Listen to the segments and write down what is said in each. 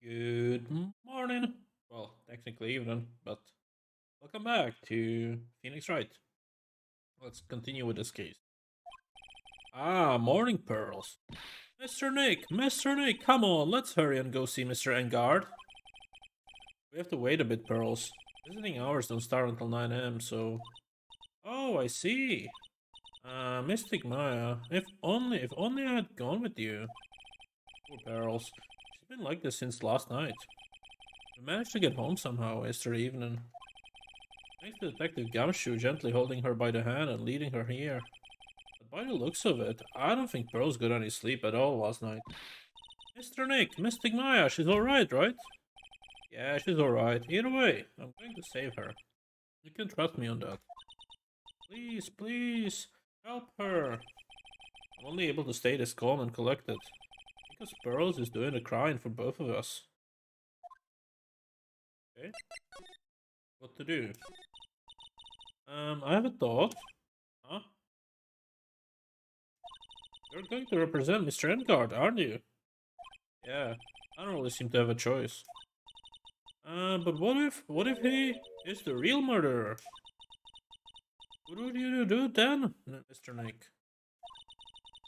Good morning. Well, technically evening, but welcome back to Phoenix Wright. Let's continue with this case. Morning pearls. Mr. Nick, come on, let's hurry and go see Mr. Engard. We have to wait a bit, pearls. Visiting hours don't start until 9 AM, so... Oh, I see. Mystic Maya, if only I had gone with you. Poor pearls. She's been like this since last night. We managed to get home somehow yesterday evening. Thanks to Detective 𝐒𝐩𝐞𝐜𝐬 gently holding her by the hand and leading her here. But by the looks of it, I don't think Pearls got any sleep at all last night. Mr. Nick, Mystic Maya, she's alright, right? Yeah, she's alright. Either way, I'm going to save her. You can trust me on that. Please, help her. I'm only able to stay this calm and collected. Because Pearls is doing the crying for both of us. Okay. What to do? I have a thought. Huh? You're going to represent Mr. Engard, aren't you? Yeah, I don't really seem to have a choice. But what if he is the real murderer? What would you do then, Mr. Nick?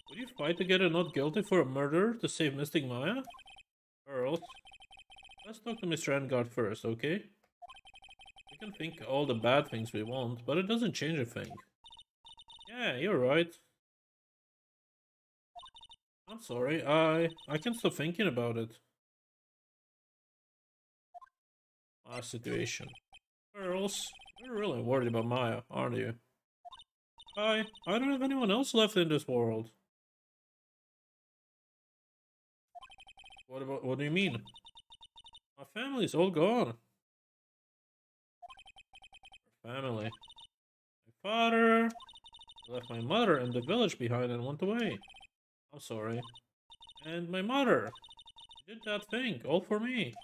Would you fight to get a not guilty for a murder to save Mystic Maya? Earl, let's talk to Mr. Engard first, okay? We can think all the bad things we want, but it doesn't change a thing. Yeah, you're right. I'm sorry, I can't stop thinking about it. My situation. Girls, you're really worried about Maya, aren't you? I don't have anyone else left in this world. What do you mean? My family's all gone. Family. My father left my mother and the village behind and went away. I'm sorry. And my mother. She did that thing, all for me.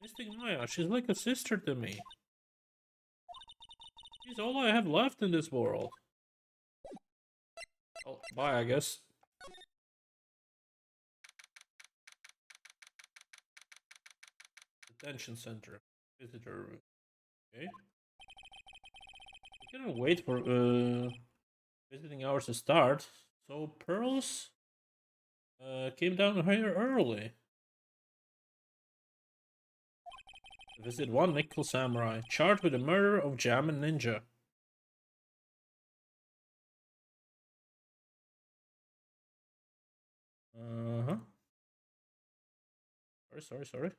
Mystic Maya, she's like a sister to me. She's all I have left in this world. Oh, bye, I guess. Detention center. Visitor room. Okay. We cannot wait for visiting hours to start. So Pearls came down here early. Visit one nickel samurai, charged with the murder of Jamin Ninja. Sorry.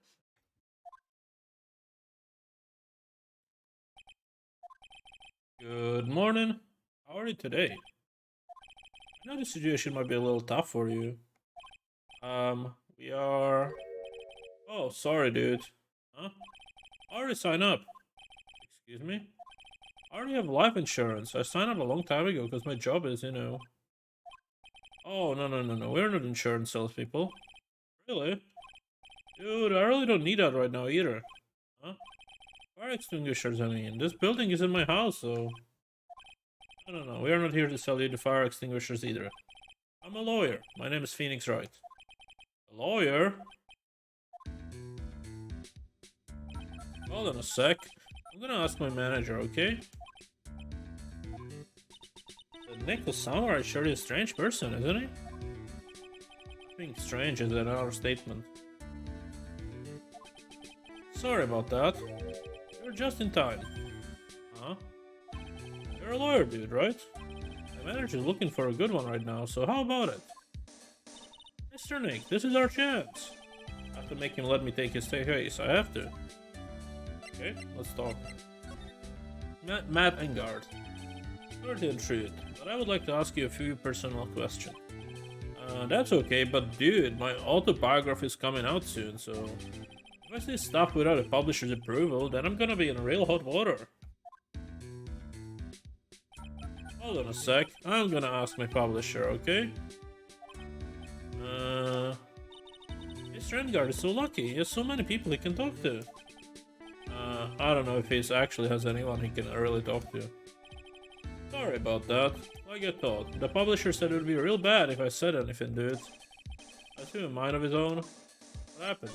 Good morning. How are you today? I know the situation might be a little tough for you. We are... Oh, sorry, dude. Huh? I already signed up. Excuse me? I already have life insurance. I signed up a long time ago because my job is, you know... Oh, no. We're not insurance salespeople. Really? Dude, I really don't need that right now either. Huh? Fire extinguishers, I mean. This building is in my house, so... No. We are not here to sell you the fire extinguishers either. I'm a lawyer. My name is Phoenix Wright. A lawyer? Hold on a sec. I'm gonna ask my manager, okay? The nickel samurai sure is a strange person, isn't he? I think strange is another statement. Sorry about that. You're just in time. Huh? You're a lawyer, dude, right? My manager's looking for a good one right now, so how about it? Mr. Nick, this is our chance. I have to make him let me take his case. I have to. Okay, let's talk. Matt Engard. Sorry to intrude, but I would like to ask you a few personal questions. That's okay, but dude, my autobiography is coming out soon, so... If I say stuff without a publisher's approval, then I'm gonna be in real hot water. Hold on a sec, I'm gonna ask my publisher, okay? Mr. Engard is so lucky, he has so many people he can talk to. I don't know if he actually has anyone he can really talk to. Sorry about that. Like I thought. The publisher said it would be real bad if I said anything, dude. Has he a mind of his own? What happened?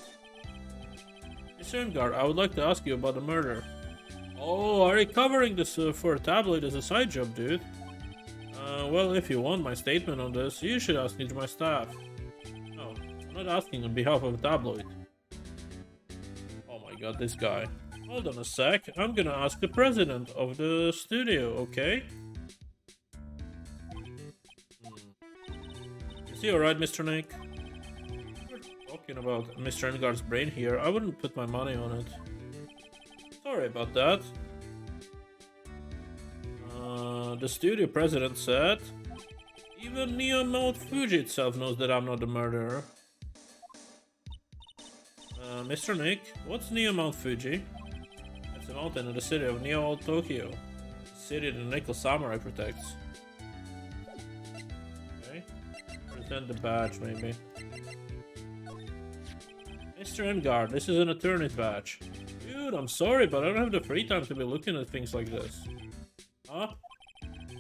Mr. Enguard, I would like to ask you about the murder. Oh, are you covering this for a tabloid as a side job, dude? Well, if you want my statement on this, you should ask it to my staff. No, I'm not asking on behalf of a tabloid. Oh my god, this guy. Hold on a sec, I'm gonna ask the president of the studio, okay? Is he alright, Mr. Nick? We're talking about Mr. Enguard's brain here. I wouldn't put my money on it. Sorry about that. The studio president said, even Neo Mount Fuji itself knows that I'm not the murderer. Mr. Nick, what's Neo Mount Fuji? It's a mountain in the city of Neo Tokyo, the city the Nickel Samurai protects. Okay, present the badge maybe. Mr. Enguard, this is an attorney's badge. Dude, I'm sorry, but I don't have the free time to be looking at things like this. Huh?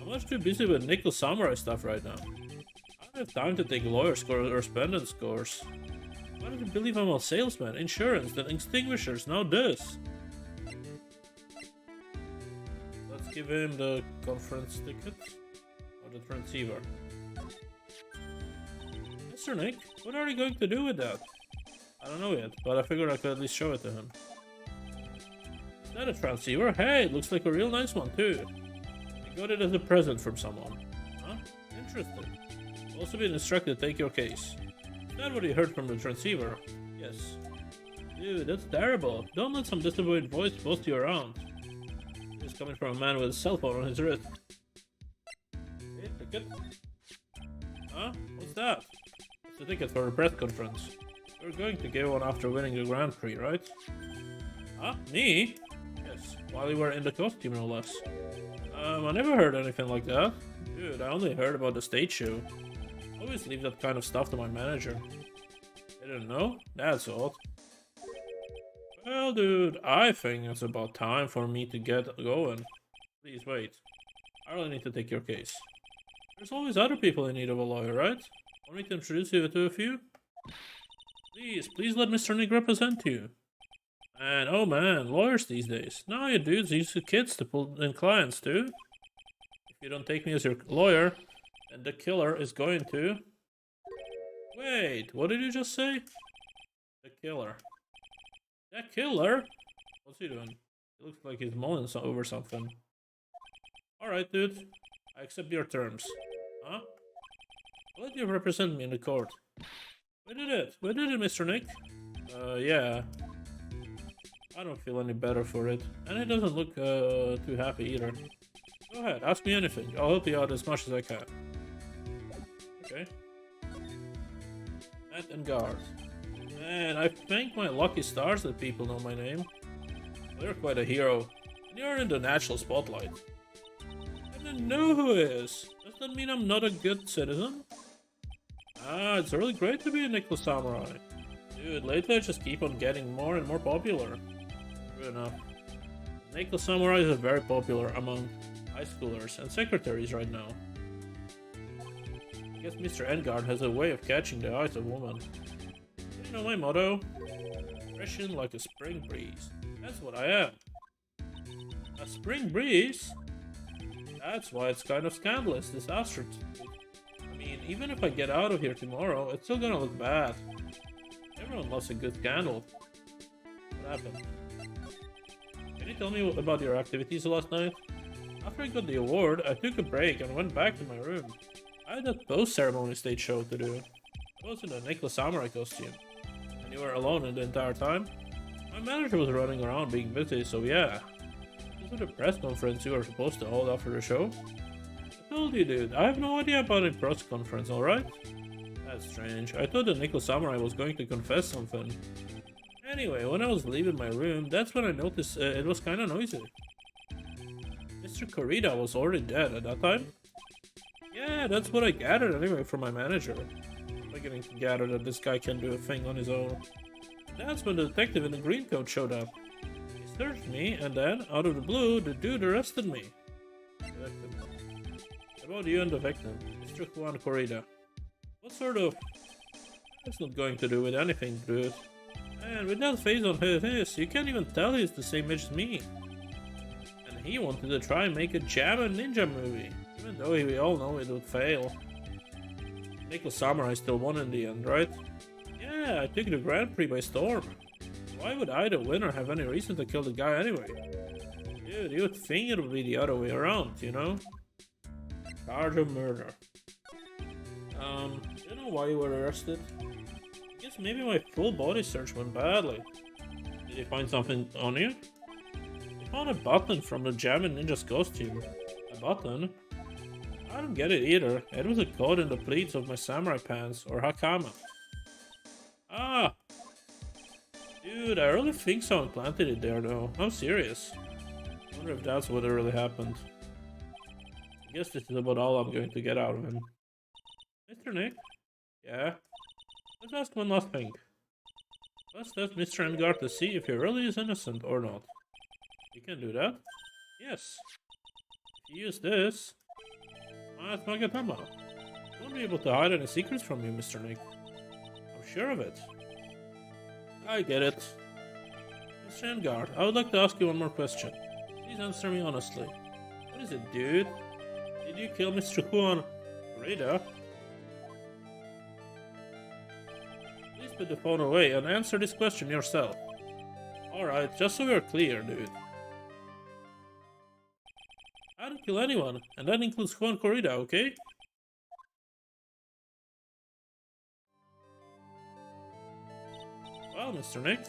I'm much too busy with Nickel Samurai stuff right now. I don't have time to take lawyer scores or spending scores. Why do you believe I'm a salesman, insurance, then extinguishers, now this? Let's give him the conference ticket. Or the transceiver. Mr. Nick, what are you going to do with that? I don't know yet, but I figured I could at least show it to him. Is that a transceiver? Hey, it looks like a real nice one too. I got it as a present from someone. Huh? Interesting. You've also been instructed to take your case. Is that what you heard from the transceiver? Yes. Dude, that's terrible. Don't let some disembodied voice boss you around. It's coming from a man with a cell phone on his wrist. Hey, ticket? Huh? What's that? It's a ticket for a press conference. You're going to give one after winning the Grand Prix, right? Huh? Me? Yes, while you were in the costume, no less. I never heard anything like that. Dude, I only heard about the stage show. I always leave that kind of stuff to my manager. I didn't know? That's odd. Well, dude, I think it's about time for me to get going. Please wait. I really need to take your case. There's always other people in need of a lawyer, right? Want me to introduce you to a few? Please let Mr. Nick represent you. And oh man, lawyers these days. Now you dudes use kids to pull in clients too. If you don't take me as your lawyer, then the killer is going to... Wait, what did you just say? The killer. That killer? What's he doing? It looks like he's mulling over something. Alright, dude. I accept your terms. Huh? I'll let you represent me in the court. We did it, Mr. Nick. Yeah. I don't feel any better for it. And it doesn't look too happy either. Go ahead, ask me anything. I'll help you out as much as I can. Okay. Matt and Guard. Man, I thank my lucky stars that people know my name. You're quite a hero. And you're in the national spotlight. I didn't know who is. Does that mean I'm not a good citizen? Ah, it's really great to be a Nickel Samurai. Dude, lately I just keep on getting more and more popular. True enough. Nickel Samurais are very popular among high schoolers and secretaries right now. I guess Mr. Enguard has a way of catching the eyes of women. You know my motto? Freshen like a spring breeze. That's what I am. A spring breeze? That's why it's kind of scandalous, this Astro. I mean, even if I get out of here tomorrow, it's still gonna look bad. Everyone loves a good scandal. What happened? Can you tell me about your activities last night? After I got the award, I took a break and went back to my room. I had that post-ceremony stage show to do. I was in a Nickel Samurai costume. And you were alone in the entire time? My manager was running around being busy, so yeah. This was a press conference you were supposed to hold after the show? I told you, dude, I have no idea about a press conference, alright? That's strange. I thought the Nickel Samurai was going to confess something. Anyway, when I was leaving my room, that's when I noticed it was kinda noisy. Mr. 𝐒𝐤𝐬 was already dead at that time? Yeah, that's what I gathered anyway from my manager. I'm beginning to gather that this guy can do a thing on his own. That's when the detective in the green coat showed up. He searched me, and then, out of the blue, the dude arrested me. The victim. About you and the victim, Mr. Juan 𝐒𝐤𝐬. What sort of... That's not going to do with anything, dude. Man, with that face on his, you can't even tell he's the same age as me. And he wanted to try and make a 𝐒𝐤𝐞𝐜𝐬 movie, even though we all know it would fail. Nicholas Samurai still won in the end, right? Yeah, I took the Grand Prix by storm. Why would I, the winner, have any reason to kill the guy anyway? Dude, you would think it would be the other way around, you know? Charge of murder. You know why you were arrested? I guess maybe my full body search went badly. Did you find something on you? I found a button from the 𝐒𝐤𝐞𝐜𝐬's costume. A button? I don't get it either. It was a code in the pleats of my samurai pants, or hakama. Ah! Dude, I really think someone planted it there though. I'm serious. I wonder if that's what really happened. I guess this is about all I'm going to get out of him. Mr. Nick? Yeah? Let's ask one last thing. Let's test Mr. 𝐒𝐤𝐽𝐜𝐬 to see if he really is innocent or not. You can do that? Yes. If you use this... That's Magatama. I won't be able to hide any secrets from you, Mr. Nick. I'm sure of it. I get it. Mr. 𝐒𝐤𝐽𝐜𝐬, I would like to ask you one more question. Please answer me honestly. What is it, dude? Did you kill Mr. Juan Reda? Please put the phone away and answer this question yourself. Alright, just so we're clear, dude. I didn't kill anyone, and that includes Juan Corrida, okay? Well, Mr. Nick,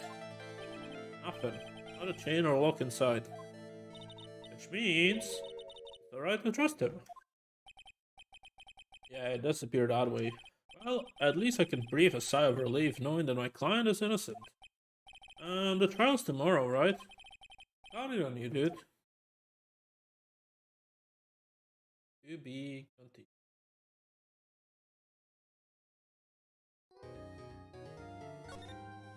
nothing. Not a chain or lock inside. Which means it's alright to trust him. Yeah, it does appear that way. Well, at least I can breathe a sigh of relief knowing that my client is innocent. The trial's tomorrow, right? Counting on you, dude. To be continued.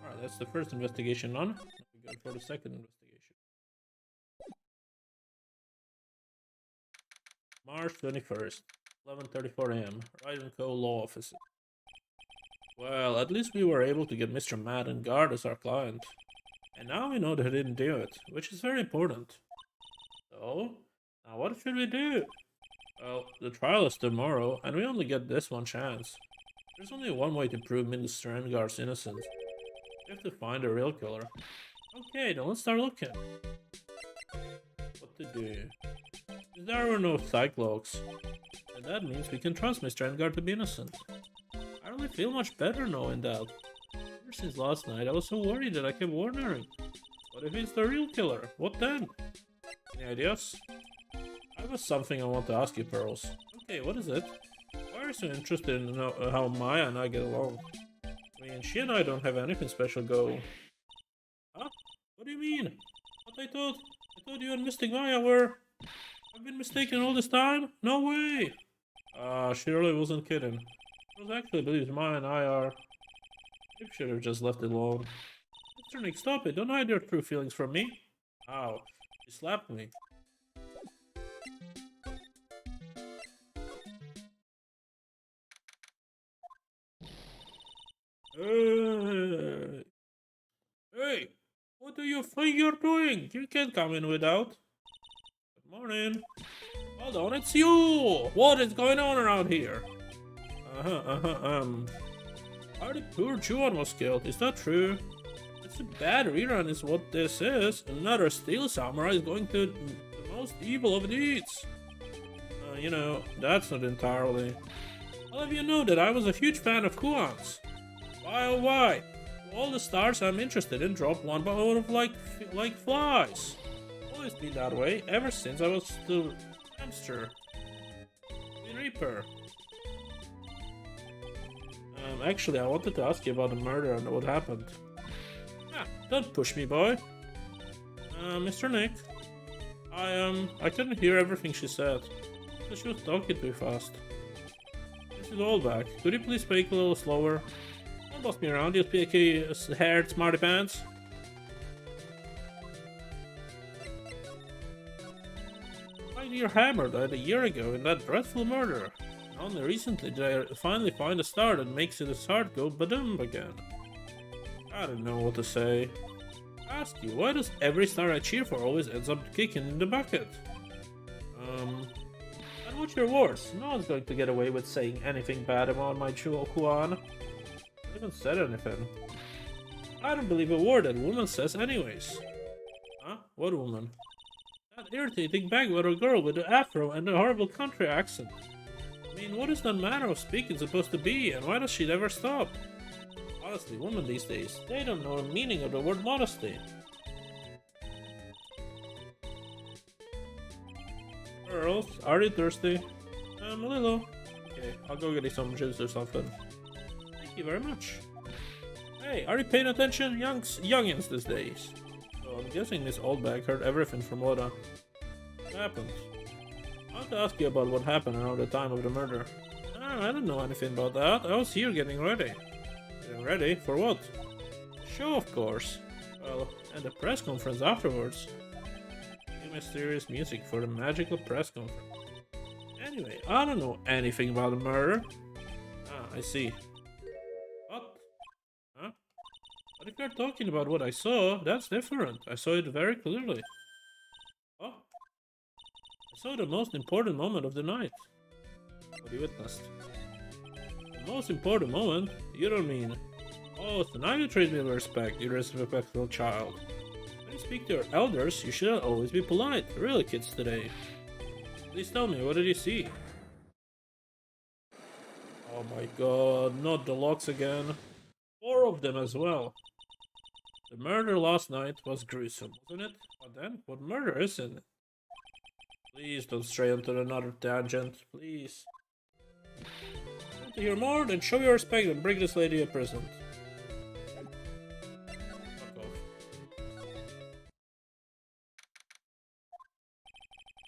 Alright, that's the first investigation on. Now we go for the second investigation. March 21st, 11:34 AM. Ryzen Co. Law Office. Well, at least we were able to get Mr. Madden Guard as our client. And now we know that he didn't do it, which is very important. So, now what should we do? Well, the trial is tomorrow, and we only get this one chance. There's only one way to prove Mr. 𝐒𝐤𝐽𝐜𝐬's innocent. We have to find the real killer. Okay, then let's start looking. What to do? There were no cycloaks, and that means we can trust Mr. 𝐒𝐤𝐽𝐜𝐬 to be innocent. I really feel much better knowing that. Ever since last night, I was so worried that I kept wondering, what if he's the real killer? What then? Any ideas? I have something I want to ask you, Pearls. Okay, what is it? Why are you so interested in how Maya and I get along? I mean, she and I don't have anything special going. Huh? What do you mean? What I thought you and Mystic Maya were... I've been mistaken all this time? No way! She really wasn't kidding. I was actually believes Maya and I are... You should have just left it alone. Mr. Nick, stop it! Don't hide your true feelings from me! Ow. She slapped me. Hey! What do you think you're doing? You can't come in without. Good morning. Hold on, it's you! What is going on around here? How the poor Juan was killed, is that true? It's a bad rerun is what this is. Another steel samurai is going to the most evil of deeds. You know, that's not entirely. I'll have you know that I was a huge fan of Kuan's. Why oh why? All the stars I'm interested in drop one by one of like flies. Always been that way ever since I was the hamster. The Reaper. Actually, I wanted to ask you about the murder and what happened. Ah, don't push me, boy. Mr. Nick. I couldn't hear everything she said. So she was talking too fast. This is all back. Could you please speak a little slower? Don't boss me around, you picky-haired smarty pants. My dear Hammer died a year ago in that dreadful murder. Only recently did I finally find a star that makes his heart go badum again. I don't know what to say. Ask you, why does every star I cheer for always ends up kicking in the bucket? And what's your words? No one's going to get away with saying anything bad about my 𝐒𝐩𝐞𝐜𝐬. I haven't said anything. I don't believe a word that woman says anyways. Huh? What woman? That irritating backwater girl with the afro and the horrible country accent. I mean, what is that manner of speaking supposed to be, and why does she never stop? Honestly, women these days, they don't know the meaning of the word modesty. Girls, are you thirsty? A little. Okay, I'll go get you some juice or something. Thank you very much. Hey, are you paying attention, youngins these days? So I'm guessing this old bag heard everything from what happened. I want to ask you about what happened around the time of the murder. I don't know anything about that. I was here getting ready. Getting ready? For what? Show, of course. Well, and the press conference afterwards. New mysterious music for the magical press conference. Anyway, I don't know anything about the murder. I see. What? Huh? But if you're talking about what I saw, that's different. I saw it very clearly. Oh? I saw the most important moment of the night. What you witnessed. The most important moment? You don't mean... Oh, so now you treat me with respect, you disrespectful child. When you speak to your elders, you should always be polite. Really, kids today. Please tell me, what did you see? Oh my god, not the locks again. 4 of them as well. The murder last night was gruesome, wasn't it? But then, what murder isn't it? Please don't stray onto another tangent, please. Want to hear more? Then show your respect and bring this lady a present. Fuck off.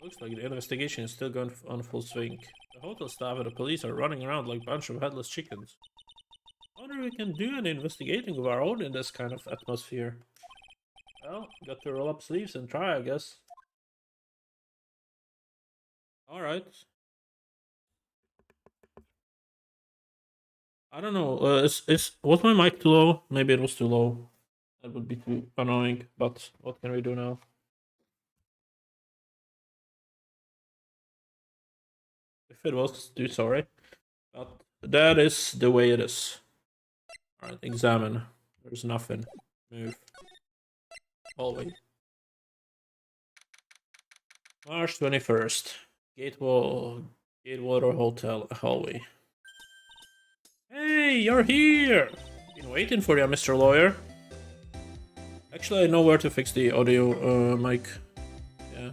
Looks like the investigation is still going on full swing. The hotel staff and the police are running around like a bunch of headless chickens. I wonder if we can do any investigating of our own in this kind of atmosphere. Well, got to roll up sleeves and try, I guess. Alright. I don't know, was my mic too low? Maybe it was too low. That would be too annoying, but what can we do now? If it was, too sorry. But that is the way it is. Alright, examine. There's nothing. Move. Hallway. March 21st. Gatewater Hotel hallway. Hey, you're here! Been waiting for you, Mr. Lawyer. Actually, I know where to fix the audio mic. Yeah.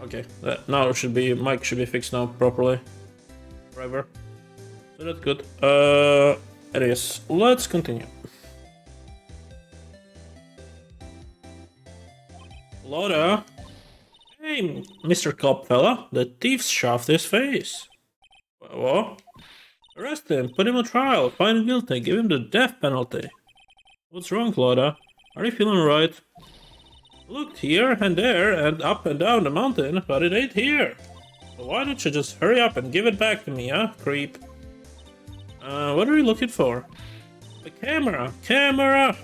Okay, now it should be, mic should be fixed now properly. Forever. So that's good. Anyways, let's continue. Loda. Hey, Mr. Cop fella, the thief's shoved his face. What? Arrest him, put him on trial, find him guilty, give him the death penalty. What's wrong, Loda? Are you feeling right? Looked here and there and up and down the mountain, but it ain't here. So why don't you just hurry up and give it back to me, huh, creep? What are you looking for? The camera! Camera!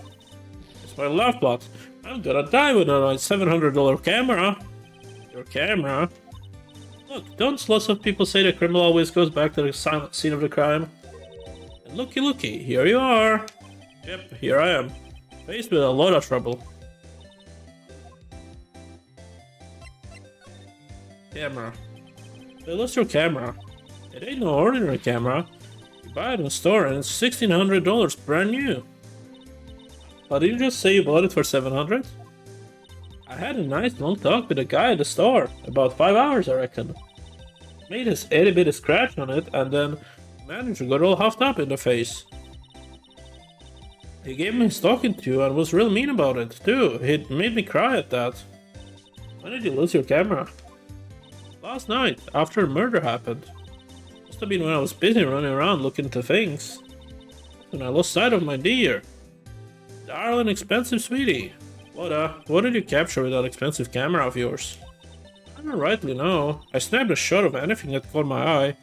It's my love plot. I'm gonna die with a $700 camera. Your camera? Look, don't lots of people say the criminal always goes back to the scene of the crime? And looky, here you are. Yep, here I am. Faced with a lot of trouble. Camera. They lost your camera. It ain't no ordinary camera. You buy it in a store and it's $1,600 brand new. But didn't you just say you bought it for $700? I had a nice long talk with a guy at the store. About 5 hours, I reckon. Made his itty bitty scratch on it and then the manager got all huffed up in the face. He gave me his talking to and was real mean about it, too. He made me cry at that. When did you lose your camera? Last night, after the murder happened. Must have been when I was busy running around looking into things. When I lost sight of my dear. Darling, expensive sweetie. What did you capture with that expensive camera of yours? I don't rightly know. I snapped a shot of anything that caught my eye.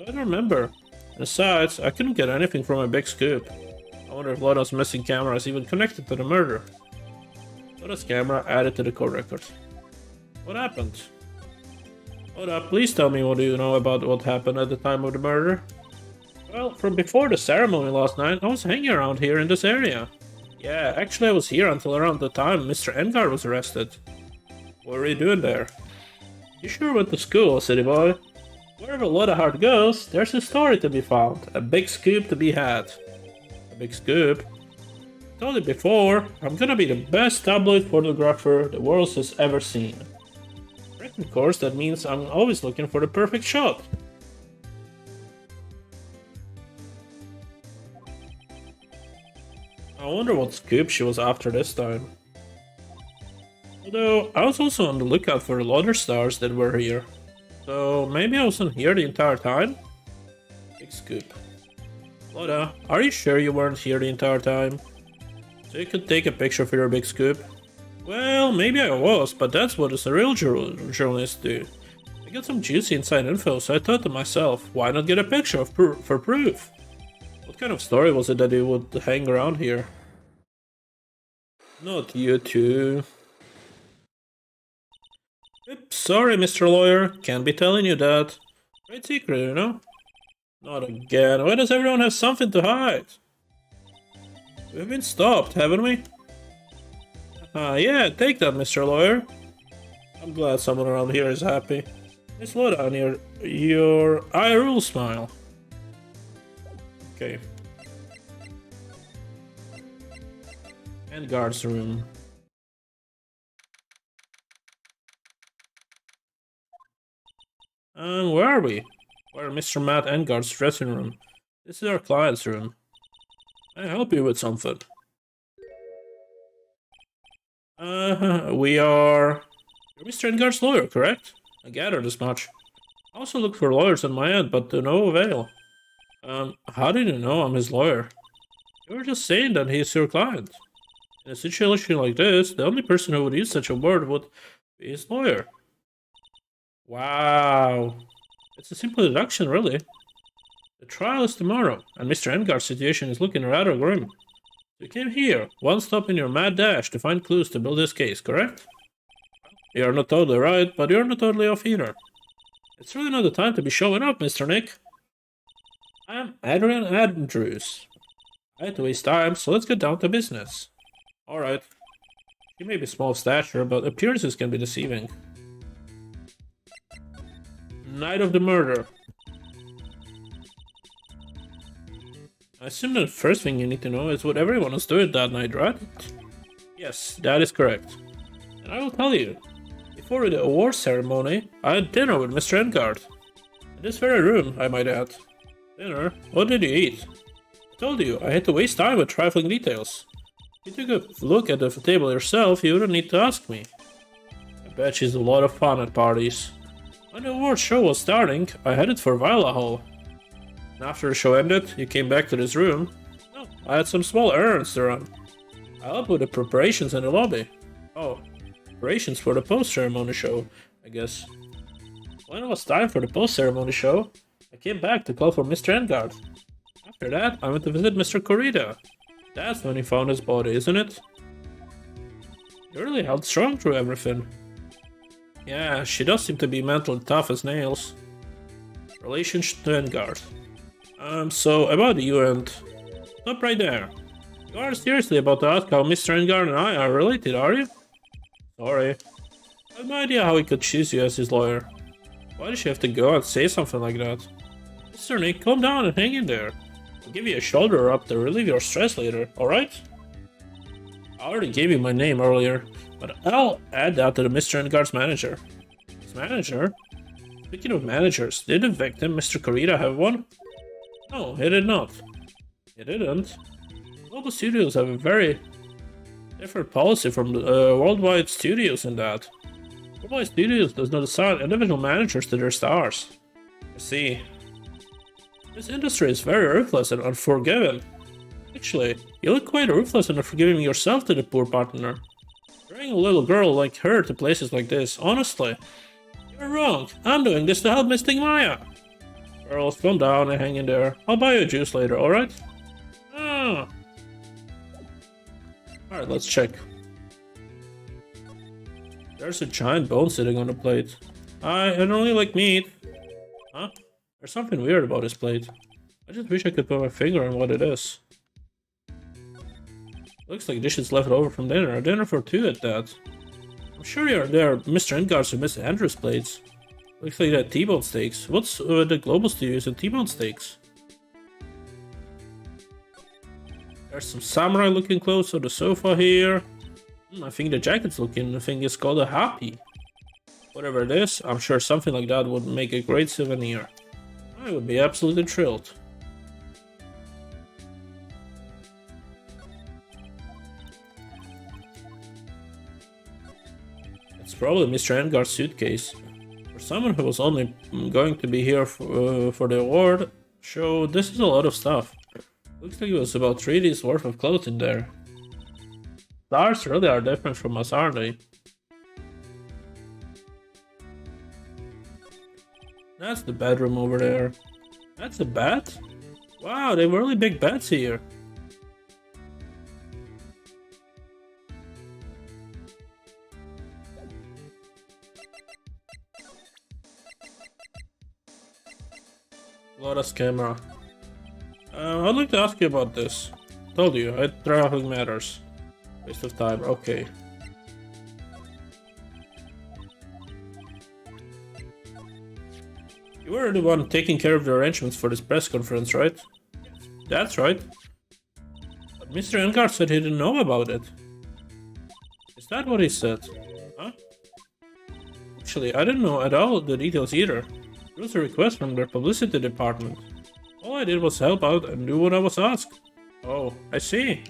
I don't remember. Besides, I couldn't get anything from a big scoop. I wonder if Loda's missing camera is even connected to the murder. Loda's camera added to the court record. What happened? Loda, please tell me what do you know about what happened at the time of the murder? Well, from before the ceremony last night, I was hanging around here in this area. Yeah, actually I was here until around the time Mr. 𝐒𝐤𝐽𝐜 was arrested. What were you doing there? You sure went to school, city boy. Wherever Loda Heart goes, there's a story to be found, a big scoop to be had. A big scoop? I told you before, I'm gonna be the best tabloid photographer the world has ever seen. Of course, that means I'm always looking for the perfect shot. I wonder what scoop she was after this time. Although, I was also on the lookout for the other stars that were here. So, maybe I wasn't here the entire time? Big scoop. Loda, are you sure you weren't here the entire time? So you could take a picture for your big scoop? Well, maybe I was, but that's what a real journalists do. I got some juicy inside info, so I thought to myself, why not get a picture for proof? What kind of story was it that you would hang around here? Not you too. Oops, sorry, Mr. Lawyer, can't be telling you that. Great secret, you know? Not again, why does everyone have something to hide? We've been stopped, haven't we? Yeah, take that, Mr. Lawyer. I'm glad someone around here is happy. Miss Loda on your eye rule smile. Okay. And guard's room. Where are we? We're in Mr. Matt Engar's dressing room. This is our client's room. Can I help you with something? We are... You're Mr. Engar's lawyer, correct? I gathered as much. I also look for lawyers on my end, but to no avail. How did you know I'm his lawyer? You were just saying that he's your client. In a situation like this, the only person who would use such a word would be his lawyer. Wow. It's a simple deduction, really. The trial is tomorrow, and Mr. Engar's situation is looking rather grim. You came here, one stop in your mad dash to find clues to build this case, correct? You're not totally right, but you're not totally off either. It's really not the time to be showing up, Mr. Nick. I'm Adrian Andrews. I had to waste time, so let's get down to business. Alright. You may be small of stature, but appearances can be deceiving. Night of the murder. I assume that the first thing you need to know is what everyone was doing that night, right? Yes, that is correct. And I will tell you. Before the award ceremony, I had dinner with Mr. 𝐒𝐤𝐽𝐜. In this very room, I might add. Dinner? What did you eat? I told you, I had to waste time with trifling details. If you took a look at the table yourself, you wouldn't need to ask me. I bet she's a lot of fun at parties. When the award show was starting, I headed for Viola Hall. And after the show ended, you came back to this room. Oh, I had some small errands to run. I helped with the preparations in the lobby. Oh, preparations for the post-ceremony show, I guess. When it was time for the post-ceremony show, I came back to call for Mr. 𝐒𝐤𝐽𝐜. After that, I went to visit Mr. Corrida. That's when he found his body, isn't it? You really held strong through everything. Yeah, she does seem to be mentally tough as nails. Relationship to 𝐒𝐤𝐽𝐜. So about you and... Stop right there. You are seriously about to ask how Mr. 𝐒𝐤𝐽𝐜 and I are related, are you? Sorry. I have no idea how he could choose you as his lawyer. Why did she have to go and say something like that? Mr. Nick, calm down and hang in there. I'll give you a shoulder rub to relieve your stress later, alright? I already gave you my name earlier, but I'll add that to the Mr. 𝐒𝐤𝐽𝐜's manager. His manager? Speaking of managers, did the victim, Mr. Corrida, have one? No, he did not. He didn't? Global Studios have a very different policy from the Worldwide Studios in that. Worldwide Studios does not assign individual managers to their stars. I see. This industry is very ruthless and unforgiving. Actually, you look quite ruthless and unforgiving yourself to the poor partner. Bring a little girl like her to places like this, honestly. You're wrong. I'm doing this to help Mystic Maya. Girls, calm down and hang in there. I'll buy you a juice later, alright? Ah. Alright, let's check. There's a giant bone sitting on the plate. I don't really like meat. Huh? There's something weird about this plate. I just wish I could put my finger on what it is. Looks like dishes left over from dinner. A dinner for two at that. I'm sure there are Mr. Engar's and Mr. Andrew's plates. Looks like that T-bone steaks. What's the global studios and T-bone steaks? There's some samurai looking clothes on the sofa here. I think the jacket's looking, I think it's called a happy. Whatever it is, I'm sure something like that would make a great souvenir. I would be absolutely thrilled. It's probably Mr. Engar's suitcase. For someone who was only going to be here for the award show, this is a lot of stuff. Looks like it was about 3 days worth of clothes in there. Stars really are different from us, aren't they? That's the bedroom over there. That's a bed? Wow, they have really big beds here. Lotus camera. I'd like to ask you about this. Told you, traveling matters. Waste of time, okay. You were the one taking care of the arrangements for this press conference, right? That's right. But Mr. Engar said he didn't know about it. Is that what he said? Huh? Actually, I didn't know at all the details either. It was a request from their publicity department. All I did was help out and do what I was asked. Oh, I see.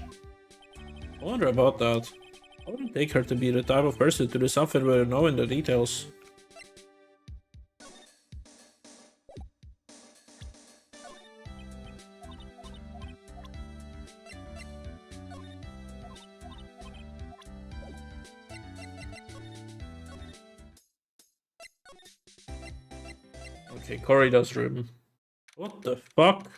I wonder about that. I wouldn't take her to be the type of person to do something without knowing the details. Okay, Corrida's room. What the fuck?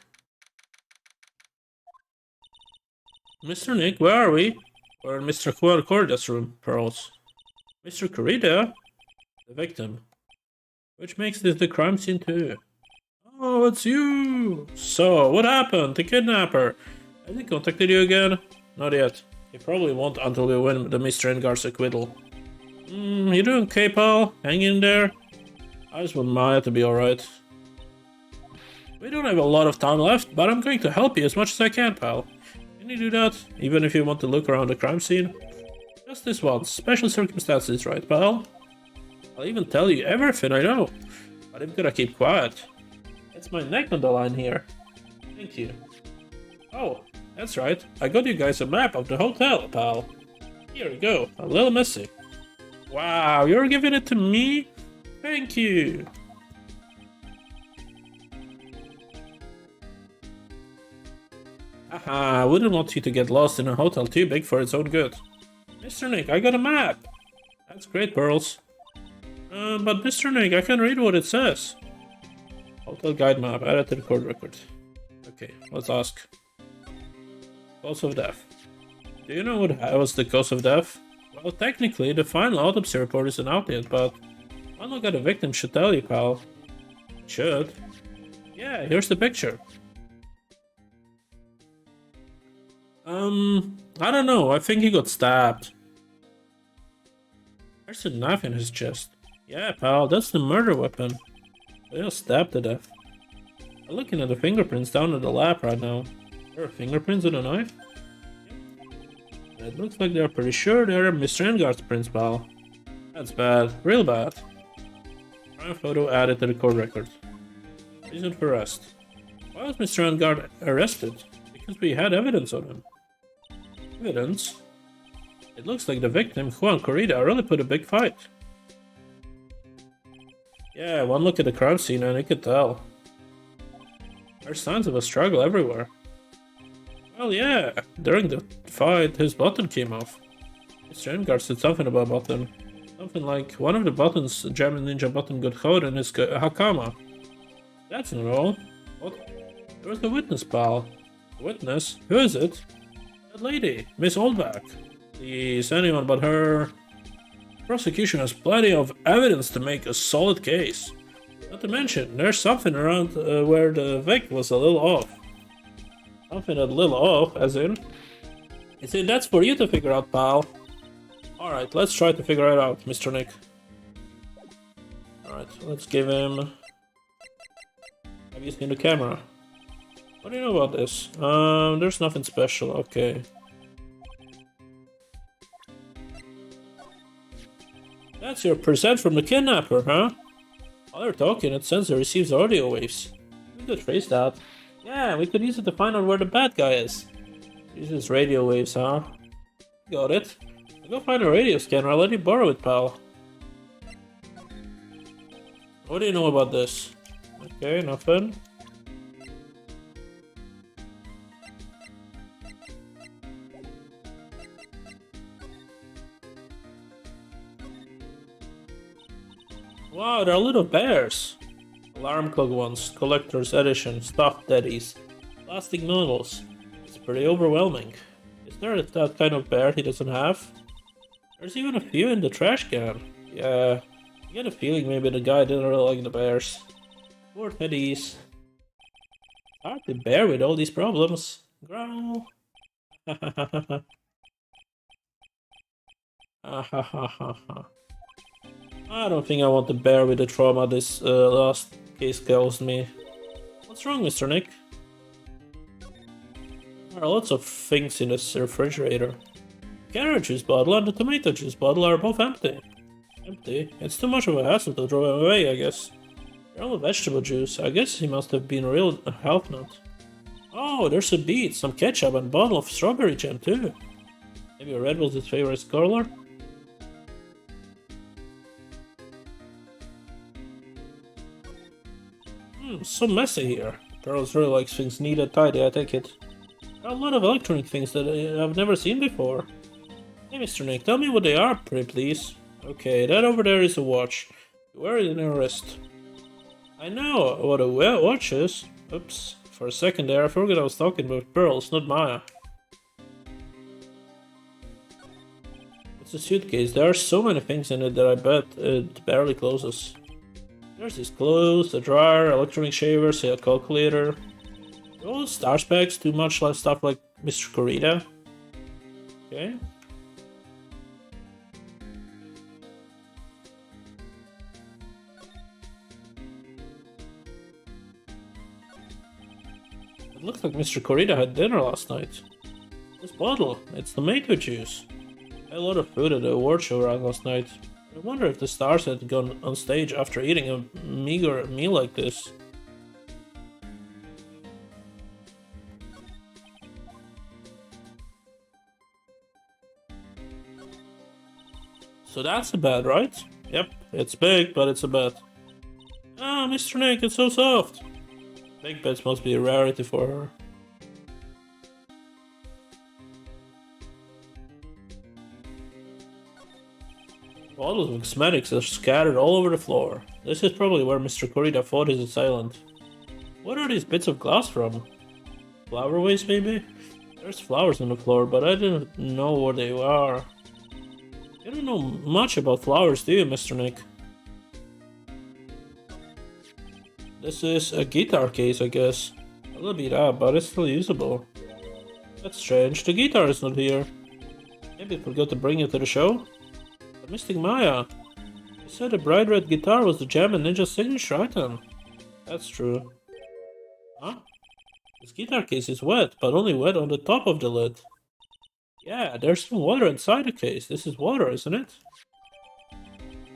Mr. Nick, where are we? We're in Mr. Corrida's room, Pearls. Mr. Corrida? The victim. Which makes this the crime scene too. Oh, it's you! So, what happened? The kidnapper. Has he contacted you again? Not yet. He probably won't until we win the Mr. Engar's acquittal. You doing okay, pal? Hang in there. I just want Maya to be alright. We don't have a lot of time left, but I'm going to help you as much as I can, pal. Can you do that, even if you want to look around the crime scene? Just this once. Special circumstances, right, pal? I'll even tell you everything I know, but I'm gonna keep quiet. It's my neck on the line here. Thank you. Oh, that's right. I got you guys a map of the hotel, pal. Here you go. A little messy. Wow, you're giving it to me? Thank you. Haha, I wouldn't want you to get lost in a hotel too big for its own good. Mr. Nick, I got a map. That's great, Pearls. But Mr. Nick, I can read what it says. Hotel guide map, added to the court record. Okay, let's ask. Cause of death. Do you know what was the cause of death? Well, technically, the final autopsy report isn't out yet, but one look at the victim should tell you, pal. It should. Yeah, here's the picture. I don't know, I think he got stabbed. There's a knife in his chest. Yeah, pal, that's the murder weapon. They got stabbed to death. I'm looking at the fingerprints down at the lab right now. There are fingerprints on a knife? Yep. It looks like they're pretty sure they're Mr. Engar's prints, pal. That's bad, real bad. Crime photo added to the court record. Reason for arrest. Why was Mr. Engar arrested? Because we had evidence on him. Evidence? It looks like the victim, Juan Corrida, really put a big fight. Yeah, one look at the crime scene and you could tell. There's signs of a struggle everywhere. Well, yeah, during the fight, his button came off. Mr. Engar said something about button. Something like, one of the buttons German Ninja button got caught in his Hakama. That's not all. What? There was the witness, pal. Witness? Who is it? That lady, Miss Oldback. Please, anyone but her. The prosecution has plenty of evidence to make a solid case. Not to mention, there's something around where the Vic was a little off. Something a little off, as in? You see, that's for you to figure out, pal. Alright, let's try to figure it out, Mr. Nick. Alright, let's give him... Have you seen the camera? What do you know about this? There's nothing special, okay. That's your present from the kidnapper, huh? While they're talking, it sensor receives audio waves. We could trace that. Yeah, we could use it to find out where the bad guy is. Uses radio waves, huh? Got it. I'll go find a radio scanner, I'll let you borrow it, pal. What do you know about this? Okay, nothing. Wow, they're little bears. Alarm clock ones, collector's edition, stuffed daddies, plastic models. It's pretty overwhelming. Is there that kind of bear he doesn't have? There's even a few in the trash can. Yeah, I get a feeling maybe the guy didn't really like the bears. Poor teddies. Hard to bear with all these problems. Growl. I don't think I want to bear with the trauma this last case caused me. What's wrong, Mr. Nick? There are lots of things in this refrigerator. The carrot juice bottle and the tomato juice bottle are both empty. Empty? It's too much of a hassle to throw them away, I guess. They're all vegetable juice. I guess he must have been a real health nut. Oh, there's a beet, some ketchup, and a bottle of strawberry jam too. Maybe red was his favorite color? So messy here. Charles really likes things neat and tidy, I take it. There are a lot of electronic things that I've never seen before. Hey, Mr. Nick, tell me what they are, pretty please. Okay, that over there is a watch. You wear it in your wrist. I know what a watch is. Oops, for a second there I forgot I was talking about pearls, not Maya. It's a suitcase. There are so many things in it that I bet it barely closes. There's his clothes, a dryer, electronic shavers, a calculator. Oh, star specs, too much like stuff like Mr. Corita. Okay. It looks like Mr. Corita had dinner last night. This bottle, it's tomato juice. I had a lot of food at the award show around last night. I wonder if the stars had gone on stage after eating a meager meal like this. So that's a bed, right? Yep, it's big, but it's a bed. Ah, Mr. Nick, it's so soft. Big beds must be a rarity for her. Bottles of cosmetics are scattered all over the floor. This is probably where Mr. Corita fought his assailant. What are these bits of glass from? Flower waste, maybe? There's flowers on the floor, but I didn't know what they are. You don't know much about flowers, do you, Mr. Nick? This is a guitar case, I guess. A little beat up, but it's still usable. That's strange, the guitar is not here. Maybe I forgot to bring it to the show? But Mystic Maya, you said the bright red guitar was the Jam and Ninja signature item. That's true. Huh? This guitar case is wet, but only wet on the top of the lid. Yeah, there's some water inside the case. This is water, isn't it?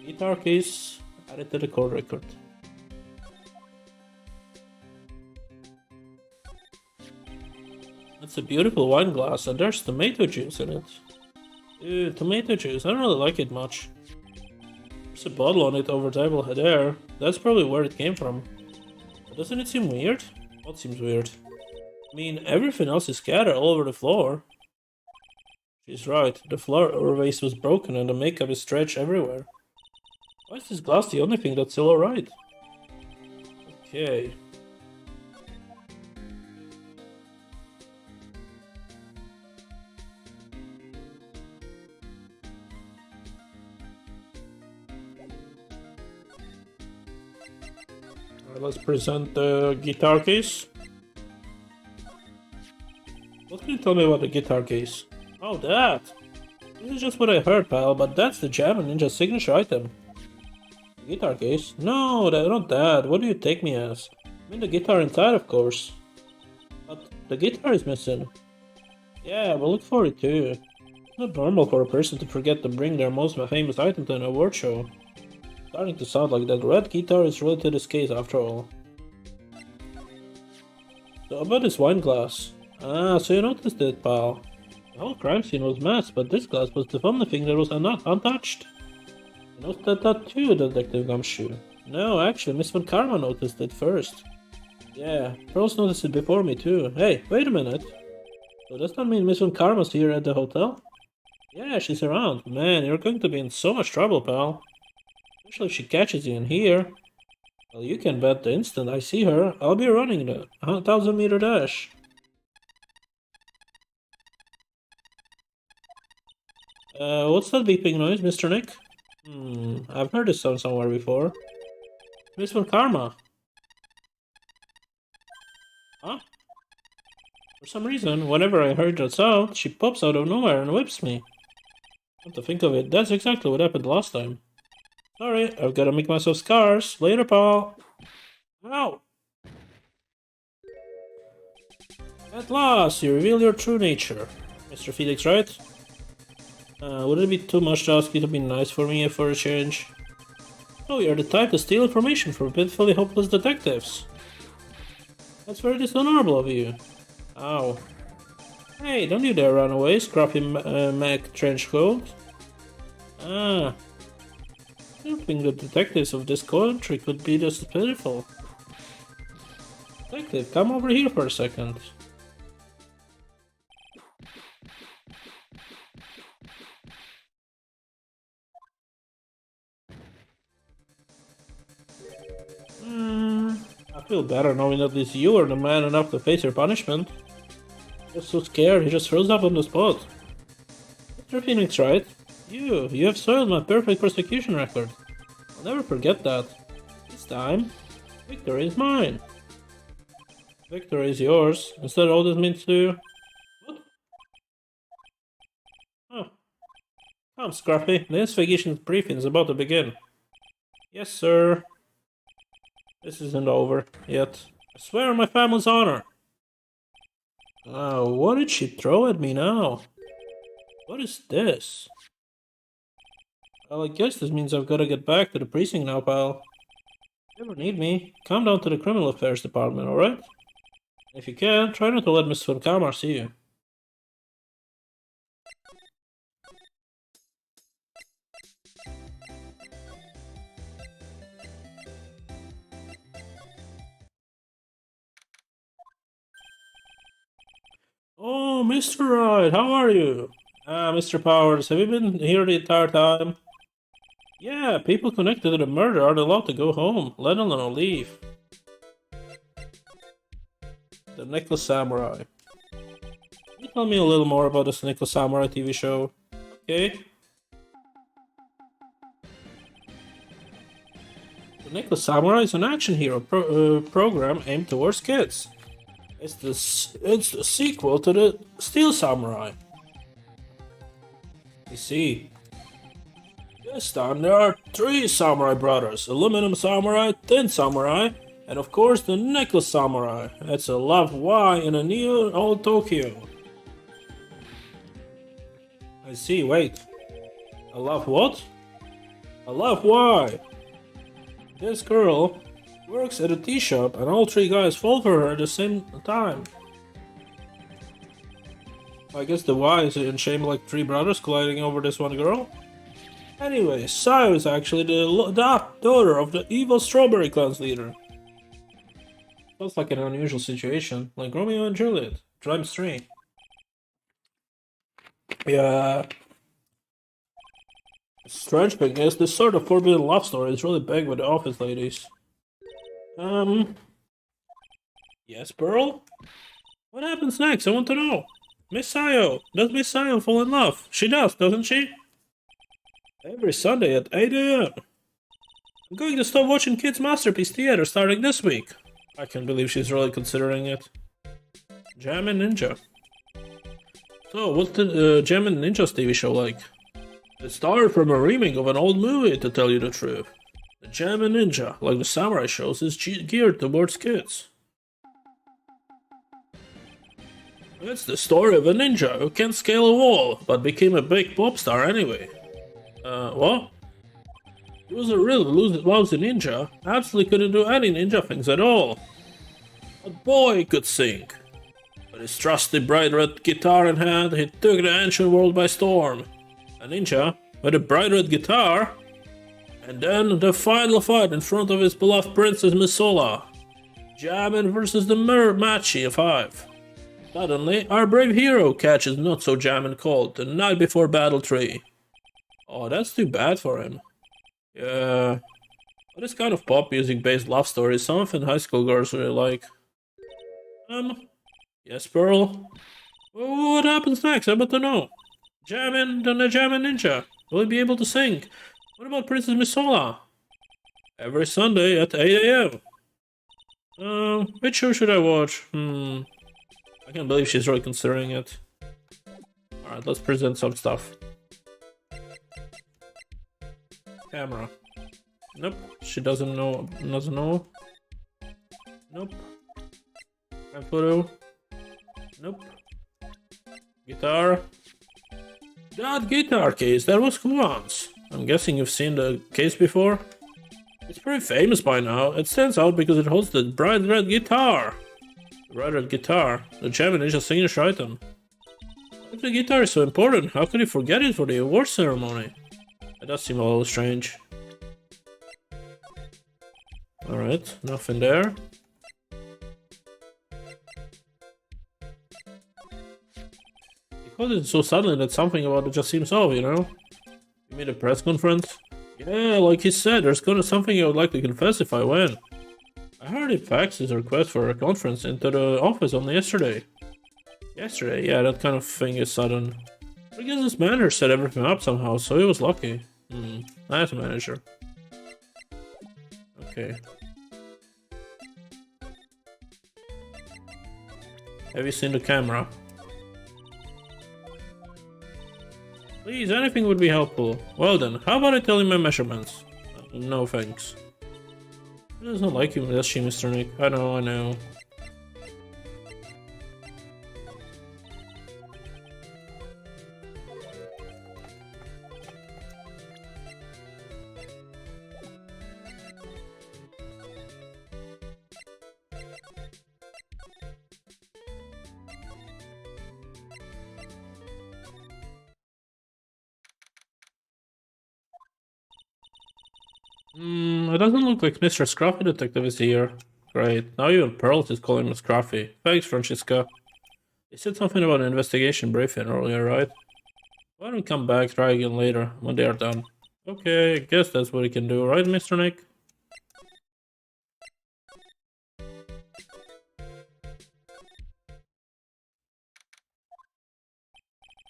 Guitar case added to the chord record. It's a beautiful wine glass, and there's tomato juice in it. Ew, tomato juice, I don't really like it much. There's a bottle on it over the table there. That's probably where it came from. But doesn't it seem weird? What seems weird? I mean, everything else is scattered all over the floor. She's right. The floor vase was broken and the makeup is stretched everywhere. Why is this glass the only thing that's still alright? Okay. Alright, let's present the guitar case. What can you tell me about the guitar case? Oh, that! This is just what I heard, pal, but that's the Jam Ninja signature item. Guitar case? No, not that. What do you take me as? I mean the guitar inside, of course. But the guitar is missing. Yeah, we'll look for it too. It's not normal for a person to forget to bring their most famous item to an award show. Starting to sound like that red guitar is related to this case after all. So about this wine glass. Ah, so you noticed it, pal. The whole crime scene was messed, but this glass was the only thing that was untouched. You noticed that too, Detective 𝐒𝐤𝐚𝐥𝐬. No, actually, Miss Von Karma noticed it first. Yeah, Pearls noticed it before me too. Hey, wait a minute. So does that mean Miss Von Karma's here at the hotel? Yeah, she's around. Man, you're going to be in so much trouble, pal. Especially if she catches you in here. Well, you can bet the instant I see her, I'll be running the 1,000-meter dash. What's that beeping noise, Mr. Nick? I've heard this sound somewhere before. Miss Von Karma. Huh? For some reason, whenever I heard that sound, she pops out of nowhere and whips me. Come to think of it, that's exactly what happened last time. Sorry, I've gotta make myself scars. Later, pal. Ow! At last, you reveal your true nature. Mr. Phoenix Wright? Would it be too much to ask you to be nice for me for a change? Oh, you're the type to steal information from pitifully hopeless detectives. That's very dishonorable of you. Ow. Hey, don't you dare run away, scruffy Mac trenchcoat. Ah. I don't think the detectives of this country could be this pitiful. Detective, come over here for a second. I feel better knowing that at least you are the man enough to face your punishment. Just so scared, he just froze up on the spot. Mr. Phoenix Wright, you have soiled my perfect prosecution record. I'll never forget that. This time, victory is mine. Victory is yours. Is that all this means to you? What? Oh. Come, Scruffy. The investigation briefing is about to begin. Yes, sir. This isn't over yet. I swear on my family's honor. Oh, what did she throw at me now? What is this? Well, I guess this means I've got to get back to the precinct now, pal. If you ever need me, come down to the criminal affairs department, alright? If you can, try not to let Miss Von Karma see you. Oh, Mr. Wright, how are you? Mr. Powers, have you been here the entire time? Yeah, people connected to the murder aren't allowed to go home, let alone leave. The Necklace Samurai. Can you tell me a little more about this Necklace Samurai TV show? Okay. The Necklace Samurai is an action hero program aimed towards kids. It's the sequel to the Steel Samurai. You see, this time there are 3 samurai brothers: Aluminum Samurai, Tin Samurai, and of course the Necklace Samurai. It's a love why in a new old Tokyo. I see, wait. A love what? A love why? This girl works at a tea shop and all 3 guys fall for her at the same time. I guess the why is in shame like 3 brothers colliding over this one girl. Anyway, Sayo is actually the daughter of the evil Strawberry Clan's leader. Sounds like an unusual situation, like Romeo and Juliet, times 3. Yeah. Strange thing is, this sort of forbidden love story is really big with the office ladies. Yes, Pearl? What happens next? I want to know. Miss Sayo. Does Miss Sayo fall in love? She does, doesn't she? Every Sunday at 8 AM. I'm going to stop watching Kids Masterpiece Theater starting this week. I can't believe she's really considering it. Jammin' Ninja. So, what's the Jammin' Ninja's TV show like? It started from a remake of an old movie, to tell you the truth. The Jammin' Ninja, like the samurai shows, is geared towards kids. It's the story of a ninja who can't scale a wall, but became a big pop star anyway. What? He was a really lousy ninja, absolutely couldn't do any ninja things at all. But boy, he could sing. With his trusty bright red guitar in hand, he took the ancient world by storm. A ninja with a bright red guitar, and then the final fight in front of his beloved princess Misola. Jammin' versus the Machi of 5. Suddenly, our brave hero catches not so jammin' cold the night before Battle 3. Oh, that's too bad for him. Yeah. But this kind of pop music based love story is something high school girls really like. Yes, Pearl? What happens next? I want to know. Jammin' the Jammin' Ninja. Will he be able to sing? What about Princess Misola? Every Sunday at 8 AM. Which show should I watch? I can't believe she's really considering it. Alright, let's present some stuff. Camera. Nope, she doesn't know. Nope. And photo. Nope. Guitar. That guitar case, that was Kuan's. I'm guessing you've seen the case before? It's pretty famous by now. It stands out because it holds the bright red guitar. The bright red guitar, the Jammin' Ninja signature item. If the guitar is so important, how could you forget it for the award ceremony? That does seem a little strange. Alright, nothing there. He called it so suddenly that something about it just seems off, you know? You mean a press conference? Yeah, like he said, there's gonna something I would like to confess if I win. I heard he faxed his request for a conference into the office only yesterday. Yesterday, yeah, that kind of thing is sudden. I guess his manager set everything up somehow, so he was lucky. Nice manager. Okay. Have you seen the camera? Please, anything would be helpful. Well then, how about I tell you my measurements? No thanks. She doesn't like you, does she, Mr. Nick? I know. It doesn't look like Mr. Scruffy Detective is here. Great, now even Pearls is calling him Scruffy. Thanks, Franziska. They said something about an investigation briefing earlier, right? Why don't come back, try again later, when they are done. Okay, I guess that's what he can do, right, Mr. Nick?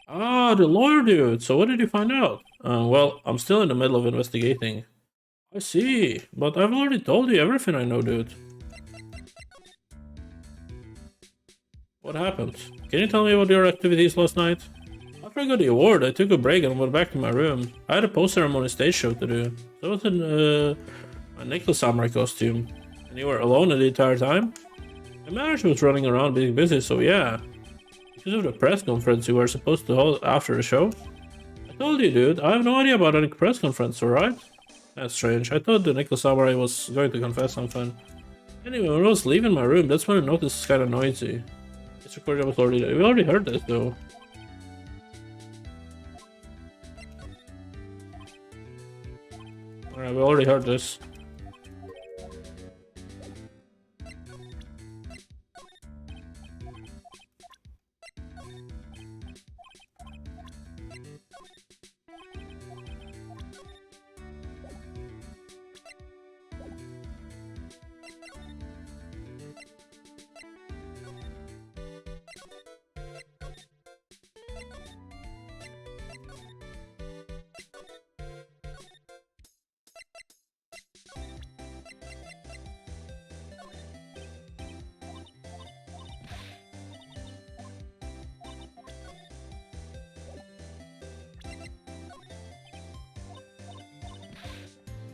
Ah, the lawyer dude. So what did you find out? Well, I'm still in the middle of investigating. I see, but I've already told you everything I know, dude. What happened? Can you tell me about your activities last night? After I got the award, I took a break and went back to my room. I had a post-ceremony stage show to do. So I was in a necklace samurai costume. And you were alone the entire time? My manager was running around being busy, so yeah. Because of the press conference you were supposed to hold after the show? I told you, dude, I have no idea about any press conference, alright? That's strange. I thought the necklace samurai was going to confess something. Anyway, when I was leaving my room, that's when I noticed it's kind of noisy. It's recorded was already. We already heard this though. Alright, we already heard this.